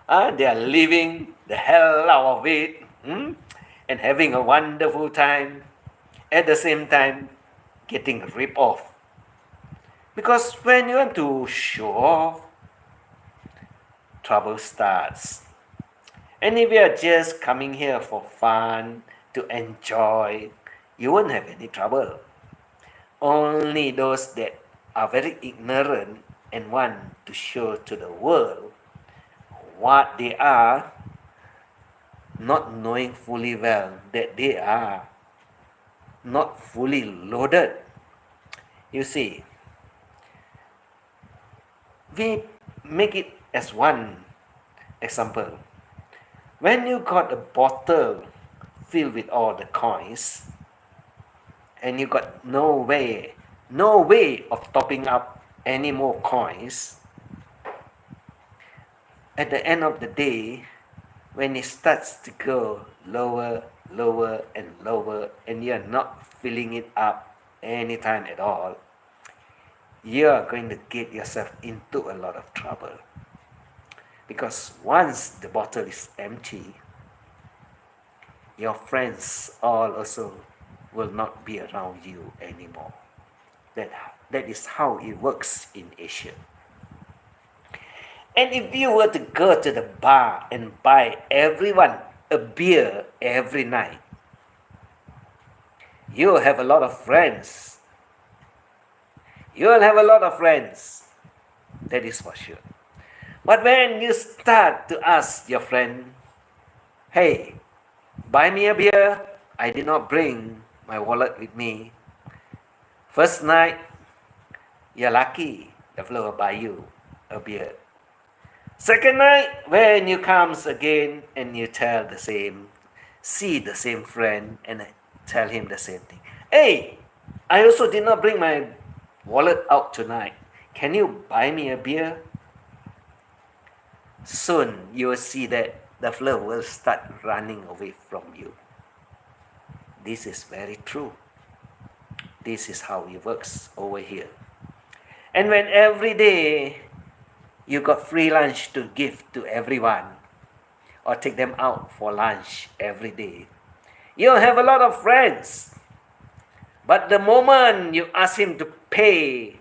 A: they are living the hell out of it and having a wonderful time. At the same time, getting ripped off. Because when you want to show off, trouble starts. And if you are just coming here for fun, to enjoy, you won't have any trouble. Only those that are very ignorant and want to show to the world what they are, not knowing fully well that they are not fully loaded. You see, we make it as one example. When you got a bottle filled with all the coins and you got no way of topping up any more coins, at the end of the day, when it starts to go lower and lower and you're not filling it up anytime at all, you're going to get yourself into a lot of trouble. Because once the bottle is empty, your friends all also will not be around you anymore. That is how it works in Asia. And if you were to go to the bar and buy everyone a beer every night, you'll have a lot of friends. You'll have a lot of friends. That is for sure. But when you start to ask your friend, hey, buy me a beer, I did not bring my wallet with me. First night, you're lucky, the fellow will buy you a beer. Second night, when you comes again and you see the same friend and tell him the same thing. Hey, I also did not bring my wallet out tonight. Can you buy me a beer? Soon you will see that the fellow will start running away from you. This is very true. This is how it works over here. And when every day you got free lunch to give to everyone or take them out for lunch every day, you'll have a lot of friends. But the moment you ask him to pay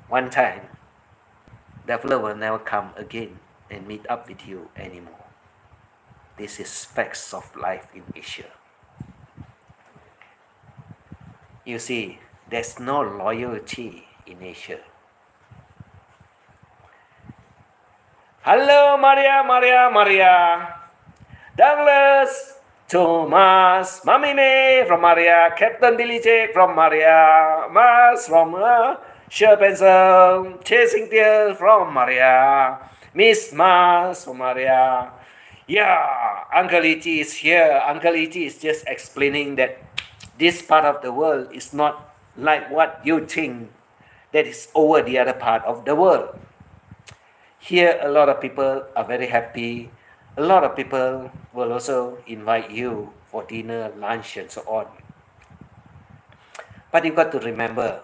A: one time, the fellow will never come again and meet up with you anymore. This is facts of life in Asia. You see, there's no loyalty in Asia. Hello, Maria. Douglas, Thomas, Mami May from Maria, Captain Billy J from Maria, Mars from Sure Pencil, Chasing Tail from Maria, Miss Mars from Maria. Yeah, Uncle E.T. is here. Uncle E.T. is just explaining that this part of the world is not like what you think that is over the other part of the world. Here, a lot of people are very happy. A lot of people will also invite you for dinner, lunch, and so on. But you've got to remember,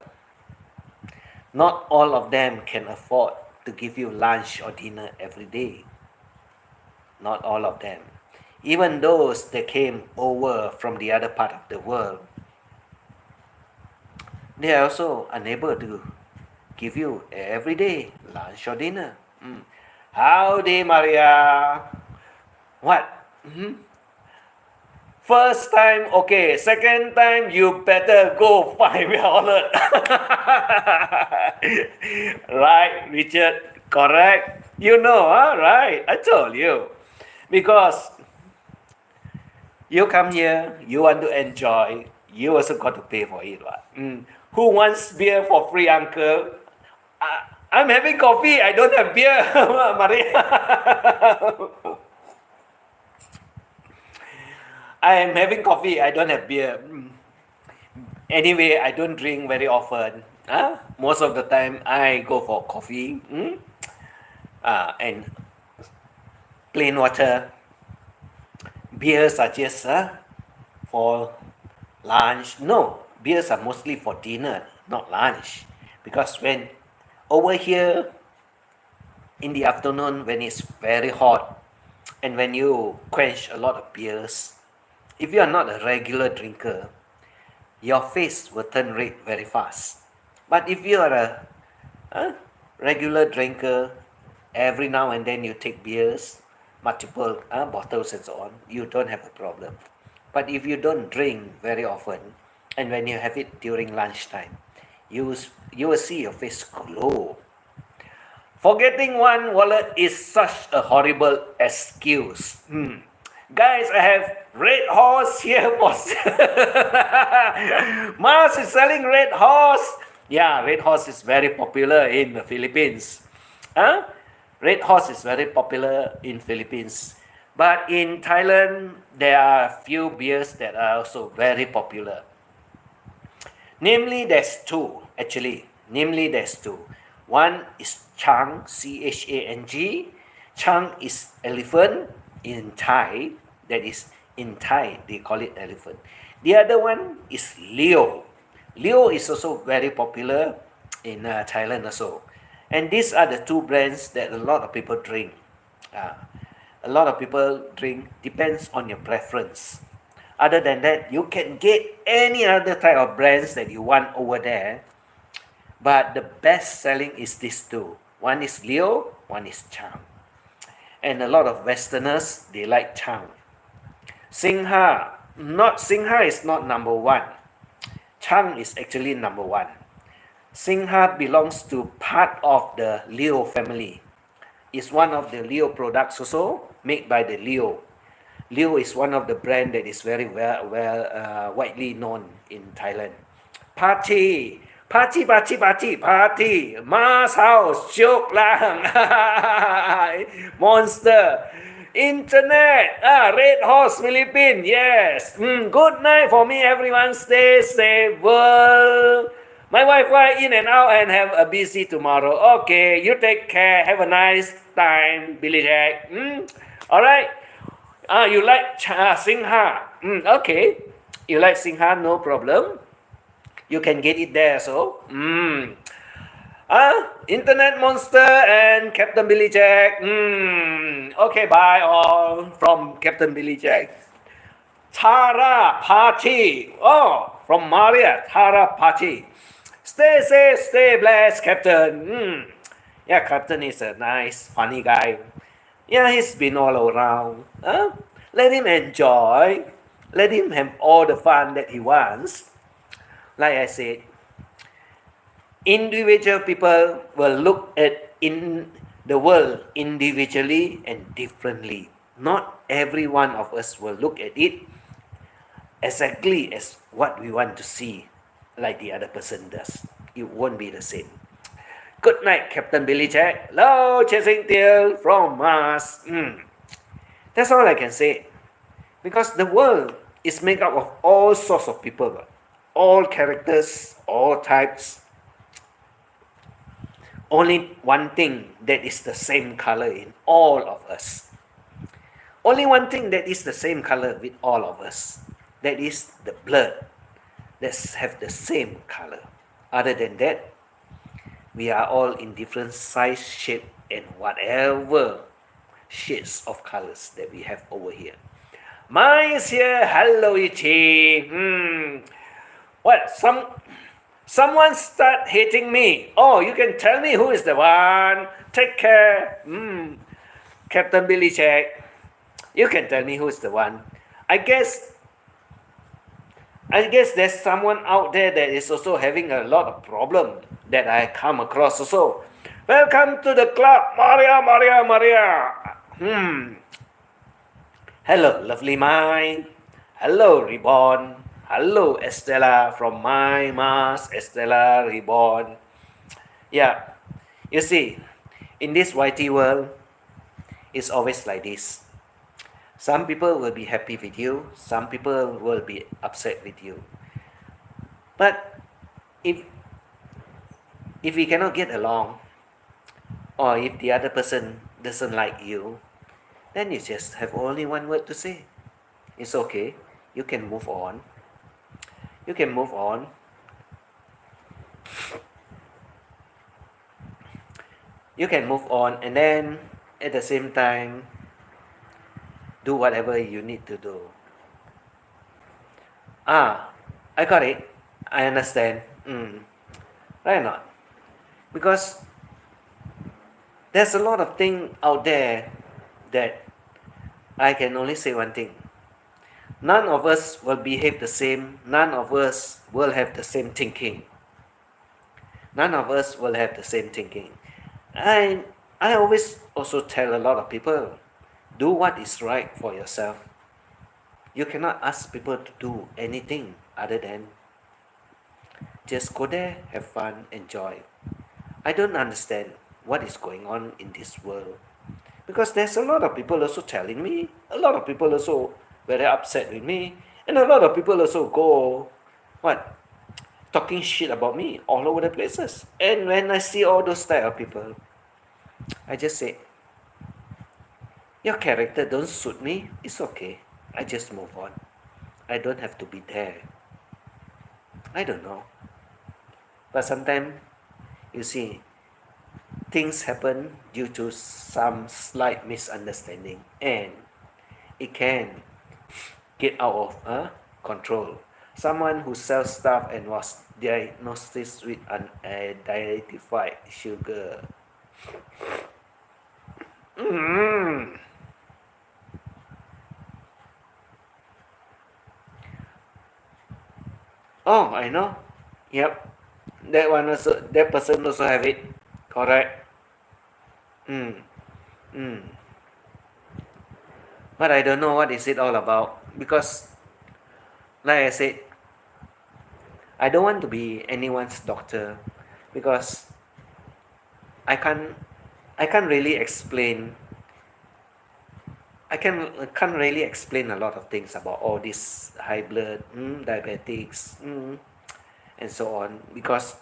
A: not all of them can afford to give you lunch or dinner every day. Not all of them. Even those that came over from the other part of the world, they are also unable to give you every day lunch or dinner. Howdy, Maria. What? First time, okay. Second time, you better go find your wallet. Right, Richard? Correct? You know, huh? Right? I told you. Because you come here, you want to enjoy, you also got to pay for it. Right? Who wants beer for free, uncle? I'm having coffee, I don't have beer, Maria. I am having coffee, I don't have beer. Anyway, I don't drink very often. Most of the time, I go for coffee and plain water. Beers are just for lunch. No, beers are mostly for dinner, not lunch. Because when over here in the afternoon, when it's very hot, and when you quench a lot of beers, if you are not a regular drinker, your face will turn red very fast. But if you are a regular drinker, every now and then you take beers, multiple bottles and so on, you don't have a problem. But if you don't drink very often, and when you have it during lunchtime, you will see your face glow. Forgetting one wallet is such a horrible excuse. Guys, I have red horse here for Mars is selling red horse. Yeah, red horse is very popular in the Philippines. Red horse is very popular in Philippines. But in Thailand, there are a few beers that are also very popular. Namely, there's two, actually. One is Chang, C-H-A-N-G. Chang is elephant in Thai. That is, in Thai, they call it elephant. The other one is Leo. Leo is also very popular in Thailand also. And these are the two brands that a lot of people drink. A lot of people drink, depends on your preference. Other than that, you can get any other type of brands that you want over there. But the best selling is these two. One is Leo, one is Chang. And a lot of Westerners, they like Chang. Singha is not number one. Chang is actually number one. Singha belongs to part of the Leo family. It's one of the Leo products also made by the Leo. Leo is one of the brand that is very widely known in Thailand. Party. Mars house, joke lang. Monster. Internet. Red Horse Philippines. Yes. Good night for me, everyone. Stay safe. World. My Wi-Fi in and out and have a busy tomorrow. Okay, you take care. Have a nice time, Billy Jack. Alright. You like Singha. Okay. You like Singha, no problem. You can get it there, so. Internet Monster and Captain Billy Jack. Okay, bye all from Captain Billy Jack. Tara Party. Oh, from Maria. Tara Party. Stay safe, stay blessed, Captain. Yeah, Captain is a nice, funny guy. Yeah, he's been all around. Let him enjoy. Let him have all the fun that he wants. Like I said, individual people will look at in the world individually and differently. Not every one of us will look at it exactly as what we want to see, like the other person does. It won't be the same. Good night, Captain Billy Jack. Hello, Chasing Tail from Mars. That's all I can say. Because the world is made up of all sorts of people, all characters, all types. Only one thing that is the same color in all of us. Only one thing that is the same color with all of us. That is the blood. That have the same color. Other than that, we are all in different size, shape, and whatever shades of colors that we have over here. Mine is here. Hello, E.T. What? Someone start hating me. Oh, you can tell me who is the one. Take care. Captain Billy Jack. You can tell me who is the one. I guess there's someone out there that is also having a lot of problem that I come across also. Welcome to the club, Maria. Hello, lovely mind. Hello, Reborn. Hello, Estella from my Mars, Estella Reborn. Yeah, you see, in this YT world, it's always like this. Some people will be happy with you, some people will be upset with you. But if we cannot get along, or if the other person doesn't like you, then you just have only one word to say. It's okay. You can move on. You can move on. You can move on, and then at the same time, do whatever you need to do. I got it. I understand. Right or not? Because there's a lot of things out there that I can only say one thing. None of us will behave the same. None of us will have the same thinking. None of us will have the same thinking. I always also tell a lot of people, do what is right for yourself. You cannot ask people to do anything other than just go there, have fun, enjoy. I don't understand what is going on in this world, because there's a lot of people also telling me, a lot of people also very upset with me, and a lot of people also go talking shit about me all over the places. And when I see all those type of people, I just say, your character don't suit me, it's okay. I just move on. I don't have to be there. I don't know. But sometimes, you see, things happen due to some slight misunderstanding, and it can get out of control. Someone who sells stuff and was diagnosed with unidentified sugar. Oh, I know. Yep. That one also, that person also have it. Correct. But I don't know what is it all about, because like I said, I don't want to be anyone's doctor, because I can't really explain. I can't really explain a lot of things about all this high blood, diabetics, and so on, because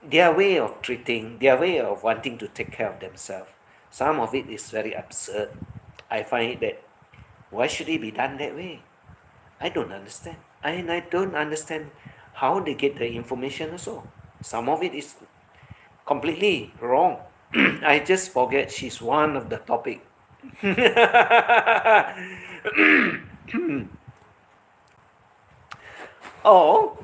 A: their way of treating, their way of wanting to take care of themselves, some of it is very absurd. I find that why should it be done that way? I don't understand. And I don't understand how they get the information also. Some of it is completely wrong. I just forget she's one of the topic. Oh.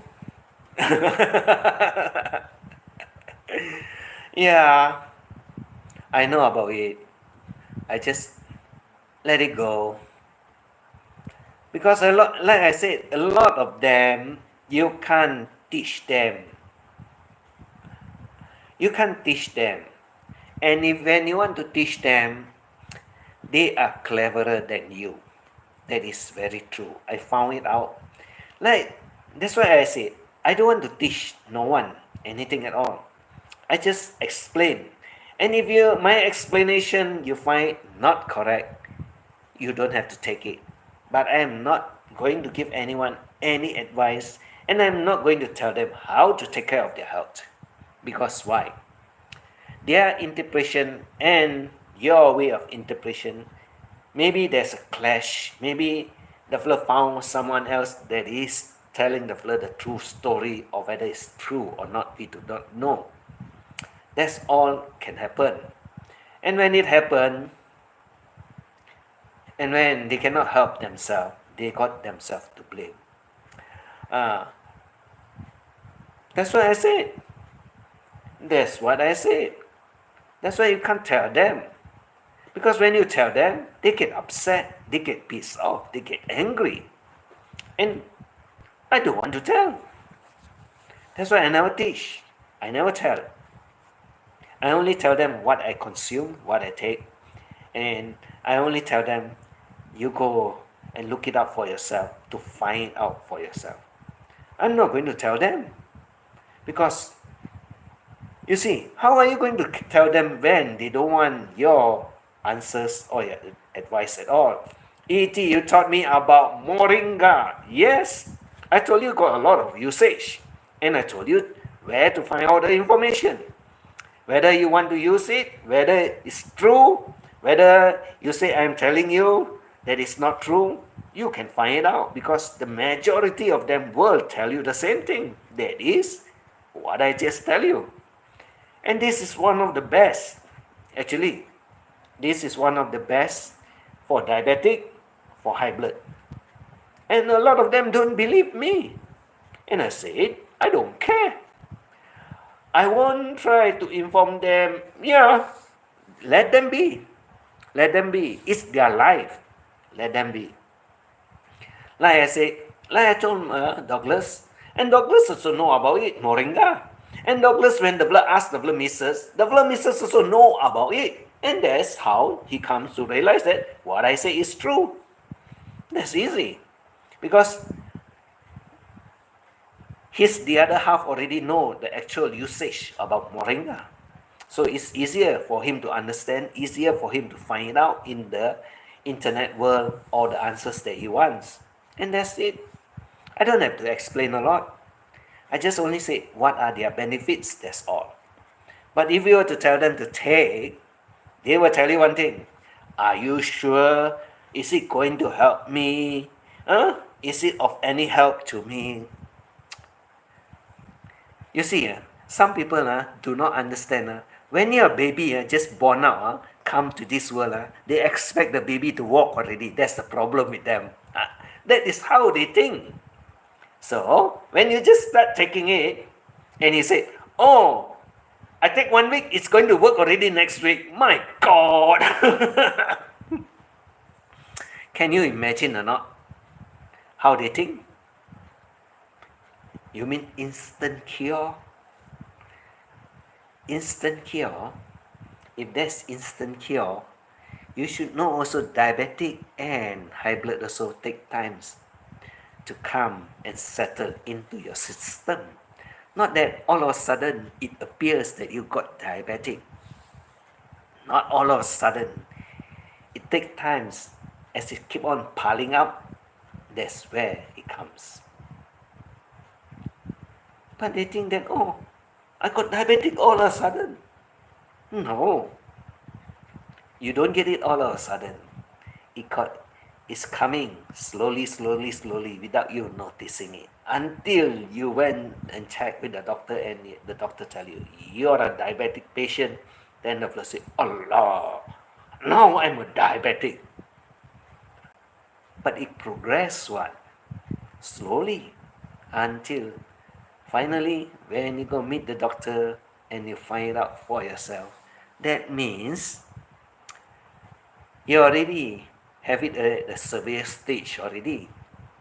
A: Yeah, I know about it. I just let it go. Because like I said, a lot of them, you can't teach them. You can't teach them. And when you want to teach them, they are cleverer than you. That is very true. I found it out. That's why I said, I don't want to teach no one anything at all. I just explain. And if my explanation you find not correct, you don't have to take it. But I am not going to give anyone any advice, and I'm not going to tell them how to take care of their health. Because why? Their interpretation and your way of interpretation, maybe there's a clash. Maybe the fellow found someone else that is telling the fellow the true story, or whether it's true or not, we do not know. That's all can happen. And when it happens, and when they cannot help themselves, they got themselves to blame. That's what I said. That's what I said. That's why you can't tell them. Because when you tell them, they get upset, they get pissed off, they get angry. And I don't want to tell. That's why I never teach. I never tell. I only tell them what I consume, what I take. And I only tell them, you go and look it up for yourself to find out for yourself. I'm not going to tell them. Because, you see, how are you going to tell them when they don't want your answers or your advice at all? E.T., you taught me about moringa. Yes, I told you got a lot of usage. And I told you where to find out the information. Whether you want to use it, whether it's true, whether you say I'm telling you that it's not true, you can find it out because the majority of them will tell you the same thing. That is what I just tell you. And this is one of the best. Actually, this is one of the best for diabetic, for high blood. And a lot of them don't believe me. And I said, I don't care. I won't try to inform them. Yeah, let them be. Let them be. It's their life. Let them be. Like I said, like I told Douglas, and Douglas also know about it, moringa. And Douglas, when the blood asked the blood missus also know about it. And that's how he comes to realize that what I say is true. That's easy. Because the other half already know the actual usage about moringa. So it's easier for him to understand, easier for him to find out in the internet world all the answers that he wants. And that's it. I don't have to explain a lot. I just only say what are their benefits, that's all. But if you were to tell them to take, they will tell you one thing. Are you sure? Is it going to help me? Is it of any help to me? You see, some people do not understand. When you're a baby, just born out, come to this world, they expect the baby to walk already. That's the problem with them. That is how they think. So, when you just start taking it, and you say, oh, I take 1 week, it's going to work already next week. My God! Can you imagine or not how they think? You mean instant cure? Instant cure? If that's instant cure, you should know also diabetic and high blood also take times to come and settle into your system. Not that all of a sudden it appears that you got diabetic. Not all of a sudden. It takes times as it keep on piling up. That's where it comes. But they think that, oh, I got diabetic all of a sudden. No. You don't get it all of a sudden. It's coming slowly without you noticing it. Until you went and checked with the doctor and the doctor tell you, you're a diabetic patient. Then the doctor say, Allah, now I'm a diabetic. But it progressed what? Slowly until finally, when you go meet the doctor and you find out for yourself, that means you already have it at the severe stage already,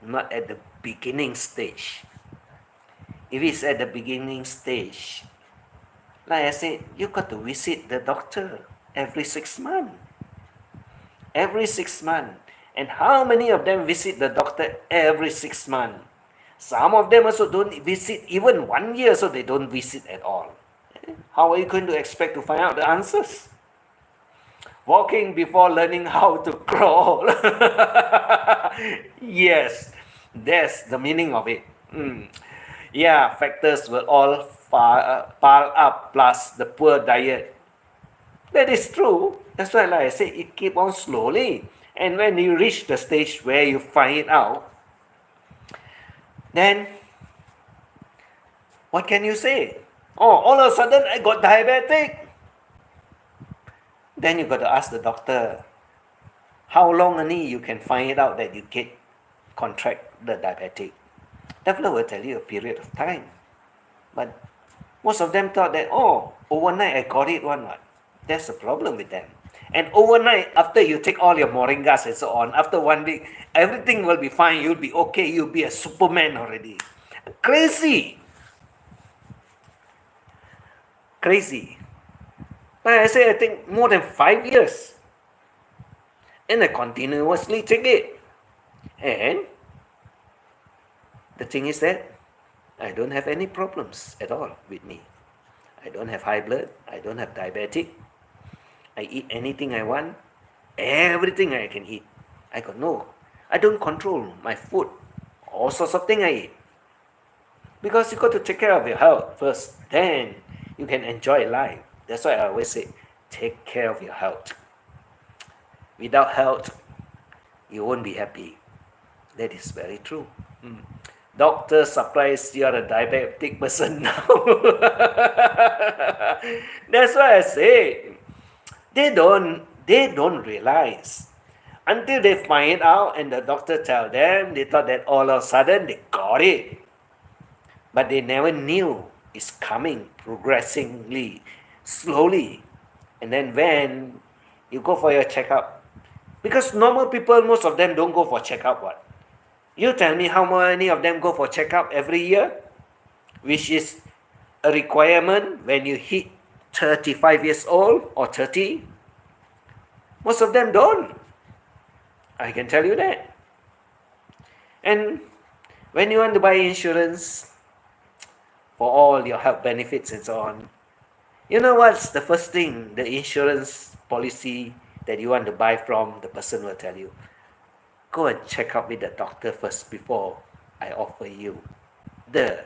A: not at the beginning stage. If it's at the beginning stage, like I said, you got to visit the doctor every 6 months. Every 6 months. And how many of them visit the doctor every 6 months? Some of them also don't visit even 1 year, so they don't visit at all. How are you going to expect to find out the answers? Walking before learning how to crawl. Yes, that's the meaning of it. Yeah, factors will all pile up, plus the poor diet. That is true. That's why, like I said, it keep on slowly. And when you reach the stage where you find it out, then what can you say? Oh, all of a sudden I got diabetic. Then you got to ask the doctor, how long only you can find it out that you contract the diabetic. Doctor will tell you a period of time. But most of them thought that, oh, overnight I got it one. What? That's the problem with them. And overnight, after you take all your moringas and so on, after 1 week, everything will be fine. You'll be okay. You'll be a Superman already. Crazy. Crazy. Like I say, I think more than 5 years. And I continuously take it. And the thing is that I don't have any problems at all with me. I don't have high blood. I don't have diabetic. I eat anything I want. Everything I can eat. I don't control my food. All sorts of things I eat. Because you got to take care of your health first. Then you can enjoy life. That's why I always say, take care of your health. Without health, you won't be happy. That is very true. Doctor surprised you are a diabetic person now. That's why I say they don't realize until they find it out and the doctor tell them. They thought that all of a sudden they got it, but they never knew it's coming progressively, slowly. And then when you go for your checkup, because normal people, most of them don't go for checkup. What? You tell me how many of them go for checkup every year, which is a requirement when you hit 35 years old or 30. Most of them don't. I can tell you that. And when you want to buy insurance for all your health benefits and so on, you know what's the first thing the insurance policy that you want to buy from, the person will tell you? Go and check up with the doctor first before I offer you the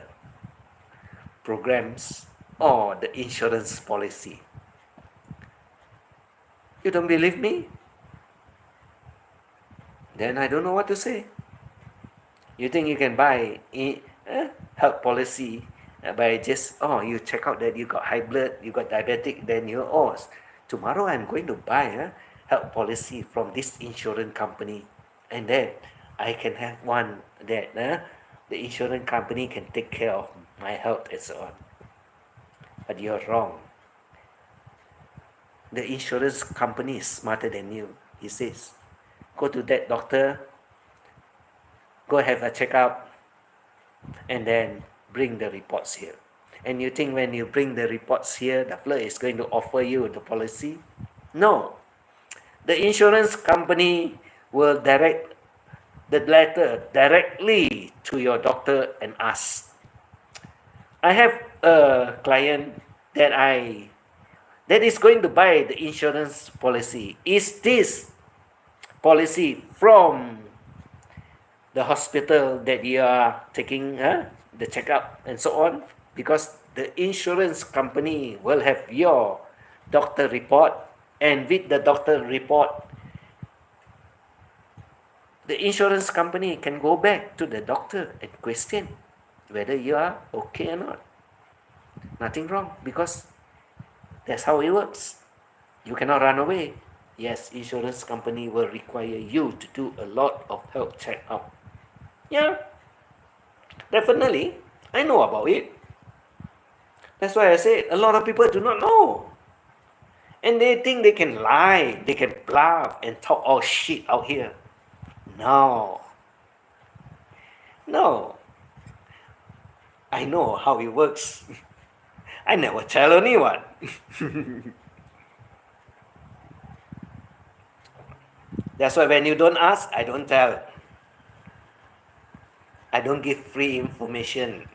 A: programs or the insurance policy. You don't believe me? Then I don't know what to say. You think you can buy a health policy by just, you check out that you got high blood, you got diabetic, then tomorrow I'm going to buy a health policy from this insurance company. And then I can have one that the insurance company can take care of my health and so on. But you're wrong. The insurance company is smarter than you. He says, go to that doctor, go have a checkup, and then bring the reports here. And you think when you bring the reports here, the doctor is going to offer you the policy? No. The insurance company will direct the letter directly to your doctor and ask. I have a client that is going to buy the insurance policy. Is this policy from the hospital that you are taking the checkup and so on? Because the insurance company will have your doctor report, and with the doctor report, the insurance company can go back to the doctor and question whether you are okay or not. Nothing wrong, because that's how it works. You cannot run away. Yes, insurance company will require you to do a lot of health check-up. Yeah, definitely. I know about it. That's why I say a lot of people do not know. And they think they can lie, they can bluff and talk all shit out here. No. I know how it works. I never tell anyone. That's why when you don't ask, I don't tell. I don't give free information.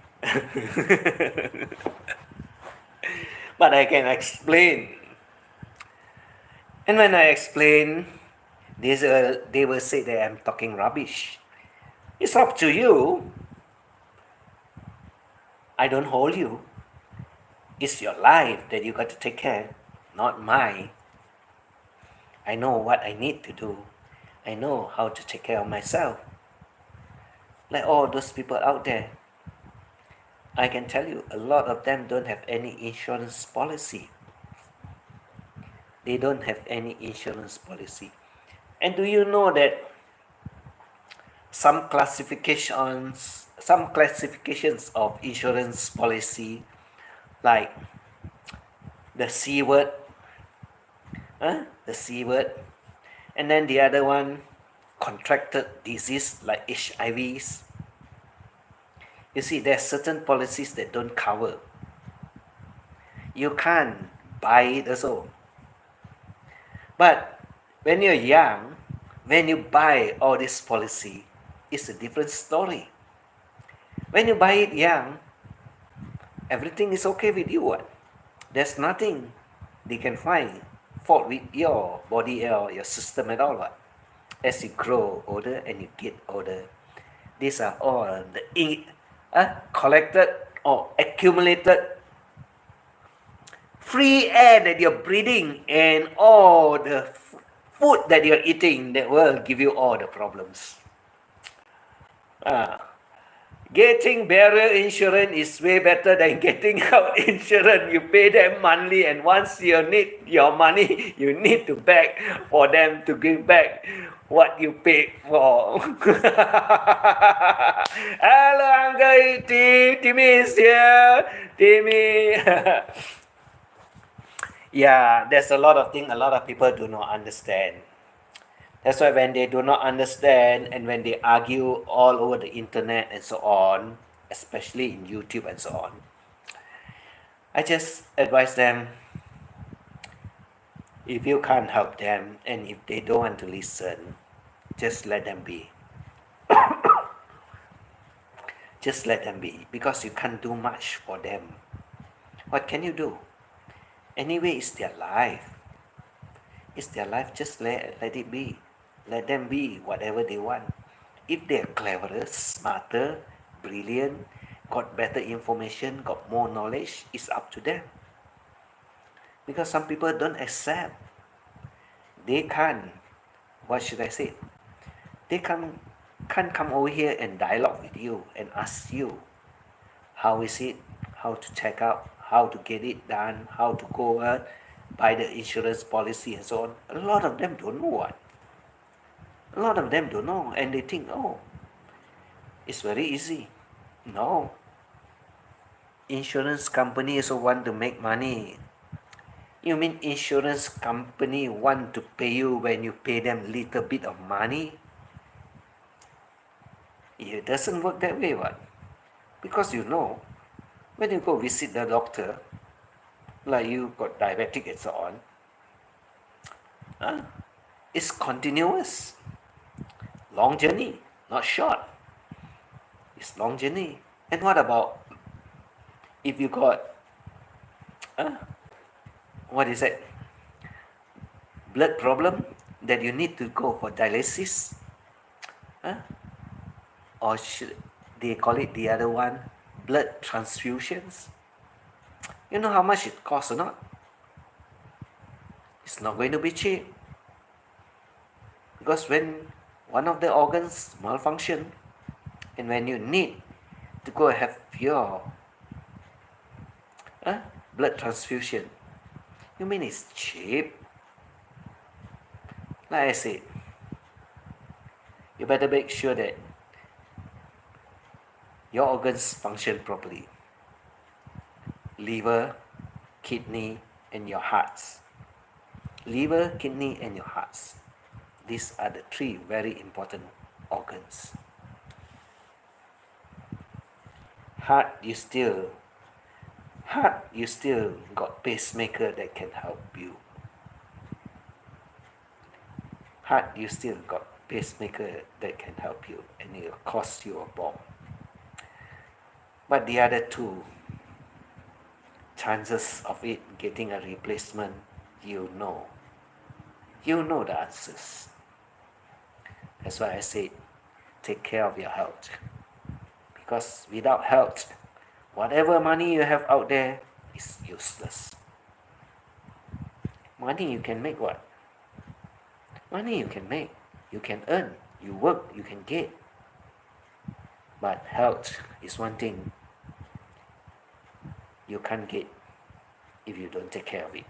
A: But I can explain. And when I explain, they will say that I'm talking rubbish. It's up to you. I don't hold you. It's your life that you got to take care, not mine. I know what I need to do. I know how to take care of myself. Like all those people out there, I can tell you a lot of them don't have any insurance policy. They don't have any insurance policy. And do you know that some classifications of insurance policy, like the C word, the C word, and then the other one, contracted disease like HIVs. You see, there's certain policies that don't cover. You can't buy it also. But when you're young, when you buy all this policy, it's a different story. When you buy it young, everything is okay with you. What? There's nothing they can find fault with your body or your system at all. What? As you grow older and you get older, these are all the collected or accumulated free air that you're breathing and all the food that you're eating that will give you all the problems. Getting burial insurance is way better than getting health insurance. You pay them monthly, and once you need your money, you need to beg for them to give back what you paid for. Hello, Uncle Timmy is here. Timmy. Yeah, there's a lot of things a lot of people do not understand. That's why when they do not understand and when they argue all over the internet and so on, especially in YouTube and so on, I just advise them, if you can't help them and if they don't want to listen, just let them be. Just let them be, because you can't do much for them. What can you do? Anyway, it's their life. It's their life, just let it be. Let them be whatever they want. If they're cleverer, smarter, brilliant, got better information, got more knowledge, it's up to them. Because some people don't accept. They can't, what should I say? They can't come over here and dialogue with you and ask you, how is it, how to check out, how to get it done, how to go buy the insurance policy and so on. A lot of them don't know what. A lot of them don't know, and they think, oh, it's very easy. No. Insurance company also want to make money. You mean insurance company want to pay you when you pay them little bit of money? It doesn't work that way, what? Because you know, when you go visit the doctor, like you got diabetic and so on, it's continuous. Long journey, not short. It's long journey. And what about if you got, what is it? Blood problem that you need to go for dialysis? Or should they call it the other one, blood transfusions? You know how much it costs or not? It's not going to be cheap. Because when one of the organs malfunction, and when you need to go have your blood transfusion, you mean it's cheap? Like I said, you better make sure that your organs function properly. Liver, kidney, and your hearts. Liver, kidney, and your hearts. These are the three very important organs. Heart, you still got pacemaker that can help you. Heart, you still got pacemaker that can help you, and it will cost you a bomb. But the other two, chances of it getting a replacement, you know the answers. That's why I said, take care of your health. Because without health, whatever money you have out there is useless. Money you can make what? Money you can make, you can earn, you work, you can get. But health is one thing you can't get if you don't take care of it.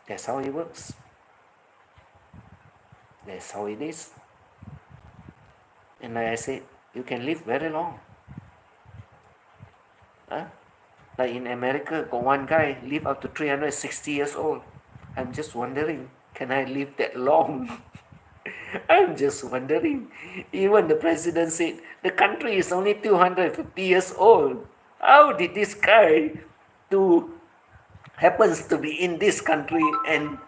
A: That's how it works. That's how it is. And like I said, you can live very long. Huh? Like in America, got one guy live up to 360 years old. I'm just wondering, can I live that long? I'm just wondering. Even the president said the country is only 250 years old. How did this guy to happens to be in this country and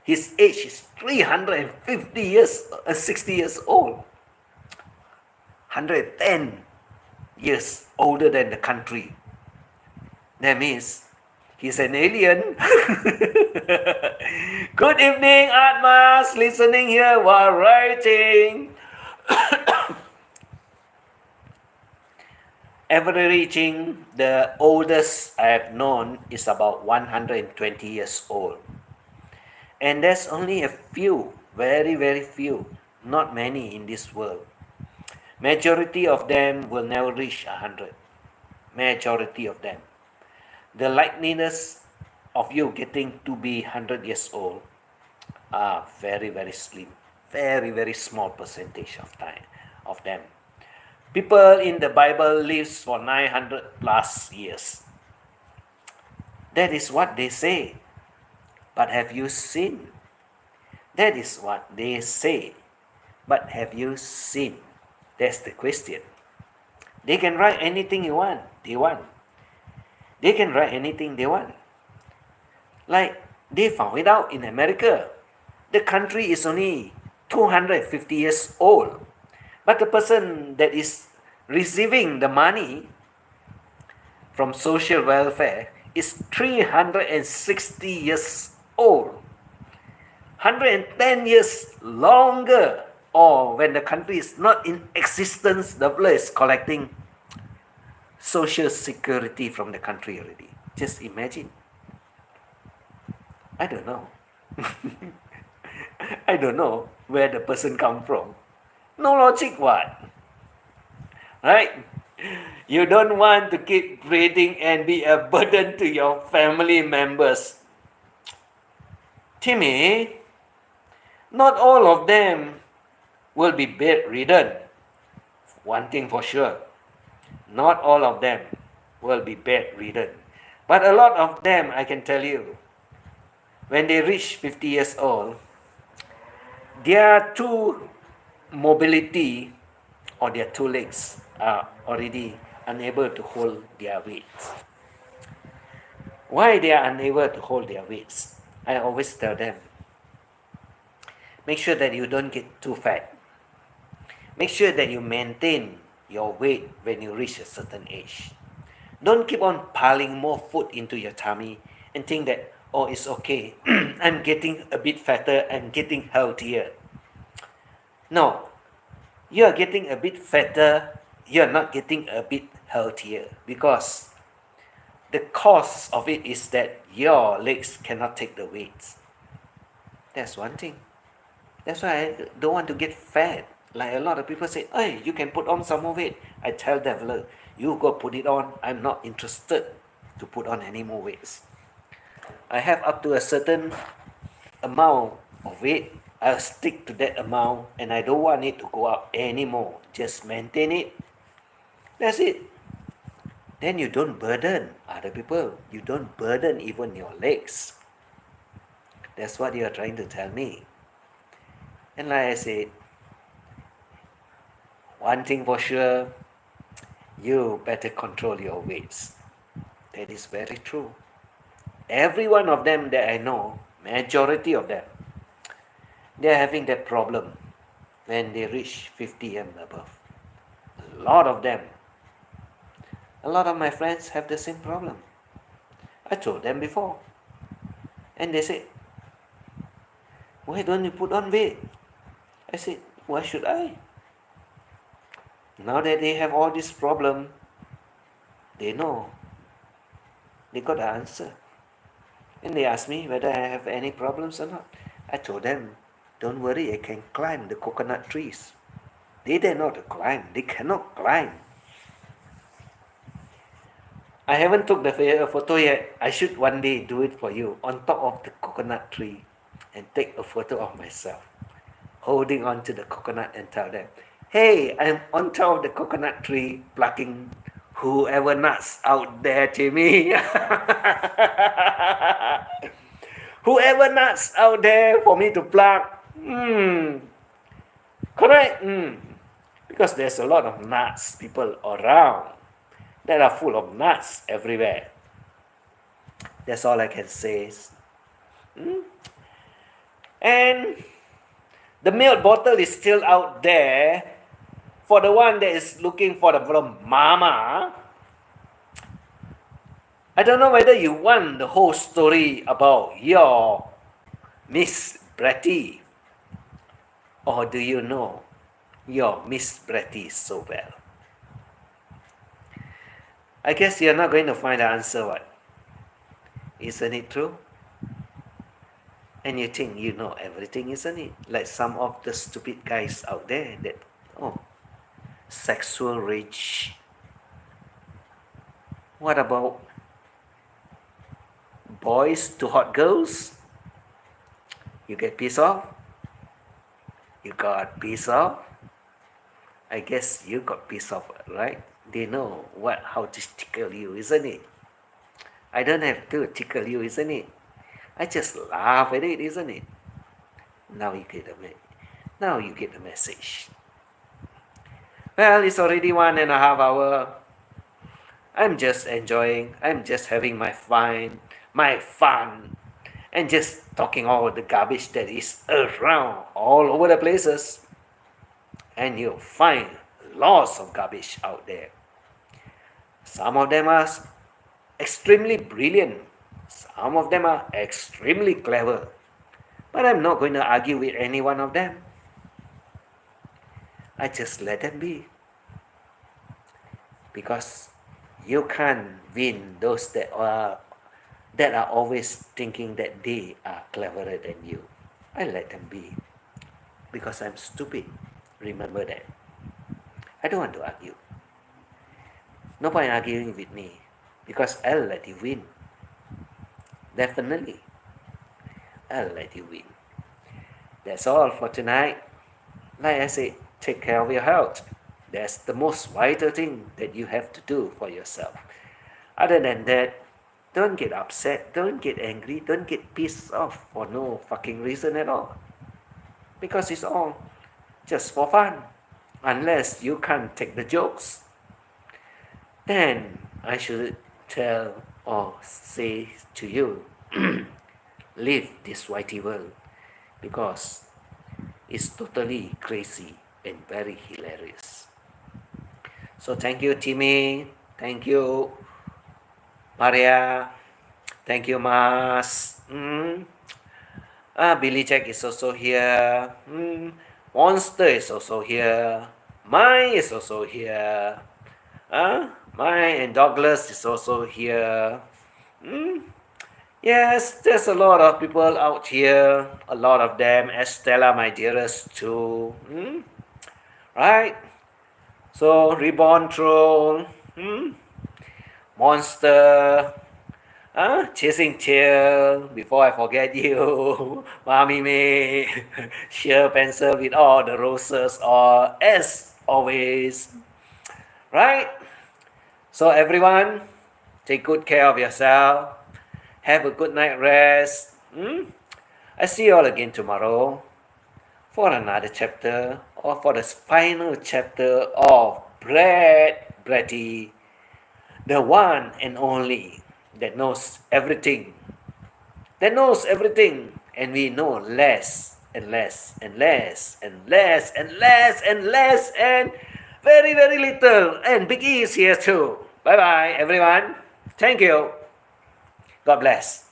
A: his age is 350 years, 60 years old, 110 years older than the country? That means he's an alien. Good evening, Atmas, listening here while writing. Averaging, the oldest I have known is about 120 years old. And there's only a few, very, very few, not many in this world. Majority of them will never reach 100. Majority of them. The likeliness of you getting to be 100 years old are very, very slim. Very, very small percentage of time of them. People in the Bible lives for 900 plus years. That is what they say. But have you seen? That is what they say. But have you seen? That's the question. They can write anything they want. They can write anything they want. Like they found it out in America. The country is only 250 years old. But the person that is receiving the money from social welfare is 360 years old. 110 years longer, or when the country is not in existence, the fellow is collecting social security from the country already. Just imagine. I don't know. I don't know where the person come from. No logic what? Right? You don't want to keep breathing and be a burden to your family members. Timmy, not all of them will be bedridden. One thing for sure. Not all of them will be bedridden. But a lot of them, I can tell you, when they reach 50 years old, their two mobility or their two legs are already unable to hold their weights. Why they are unable to hold their weights? I always tell them, make sure that you don't get too fat. Make sure that you maintain your weight when you reach a certain age. Don't keep on piling more food into your tummy and think that, oh, it's okay. I'm getting a bit fatter, I'm getting healthier. No, you are getting a bit fatter, you are not getting a bit healthier, because the cause of it is that your legs cannot take the weights. That's one thing. That's why I don't want to get fat. Like a lot of people say, hey, you can put on some more weight. I tell them, look, you go put it on. I'm not interested to put on any more weights. I have up to a certain amount of weight. I'll stick to that amount, and I don't want it to go up anymore. Just maintain it. That's it. Then you don't burden other people. You don't burden even your legs. That's what you're trying to tell me. And like I said, one thing for sure, you better control your weights. That is very true. Every one of them that I know, majority of them, they are having that problem when they reach 50 and above. A lot of them. A lot of my friends have the same problem. I told them before. And they said, why don't you put on weight? I said, why should I? Now that they have all this problem, they know. They got the answer. And they asked me whether I have any problems or not. I told them, don't worry, I can climb the coconut trees. They dare not to climb. They cannot climb. I haven't took the photo yet. I should one day do it for you on top of the coconut tree and take a photo of myself holding on to the coconut and tell them, Hey, I'm on top of the coconut tree plucking whoever nuts out there, Timmy. Whoever nuts out there for me to pluck. Correct? Because there's a lot of nuts people around that are full of nuts everywhere. That's all I can say. And the milk bottle is still out there for the one that is looking for the mama. I don't know whether you want the whole story about your Miss Brettie, or do you know your Miss Brettie so well? I guess you're not going to find the answer, what? Isn't it true? And you think you know everything, isn't it? Like some of the stupid guys out there that, sexual rage. What about boys to hot girls? You get pissed off? You got pissed off? I guess you got pissed off, right? They know how to tickle you, isn't it? I don't have to tickle you, isn't it? I just laugh at it, isn't it? Now you get the message. Well, it's already 1.5 hours. I'm just enjoying. I'm just having my fun, and just talking all the garbage that is around all over the places. And you'll find lots of garbage out there. Some of them are extremely brilliant. Some of them are extremely clever. But I'm not going to argue with any one of them. I just let them be. Because you can't win those that are always thinking that they are cleverer than you. I let them be. Because I'm stupid. Remember that. I don't want to argue. No point arguing with me. Because I'll let you win. Definitely. I'll let you win. That's all for tonight. Like I said, take care of your health. That's the most vital thing that you have to do for yourself. Other than that, don't get upset, don't get angry, don't get pissed off for no fucking reason at all. Because it's all just for fun. Unless you can't take the jokes, then I should tell or say to you, leave this whitey world, because it's totally crazy and very hilarious. So thank you, Timmy. Thank you, Maria. Thank you, Mas. Billy Jack is also here. Monster is also here. Mai is also here. Mai and Douglas is also here. Yes, there's a lot of people out here. A lot of them. Estella, my dearest, too. Right? So, Reborn Troll. Monster. Chasing Tail. Before I forget you. Mommy May. Sheer Pencil with all the roses. Or as always. Right? So, everyone, take good care of yourself. Have a good night rest. I see you all again tomorrow for another chapter, or for the final chapter of Brettie, the one and only that knows everything. And we know less and less and less and less and less and less and very, very little. And Big E is here too. Bye bye, everyone. Thank you. God bless.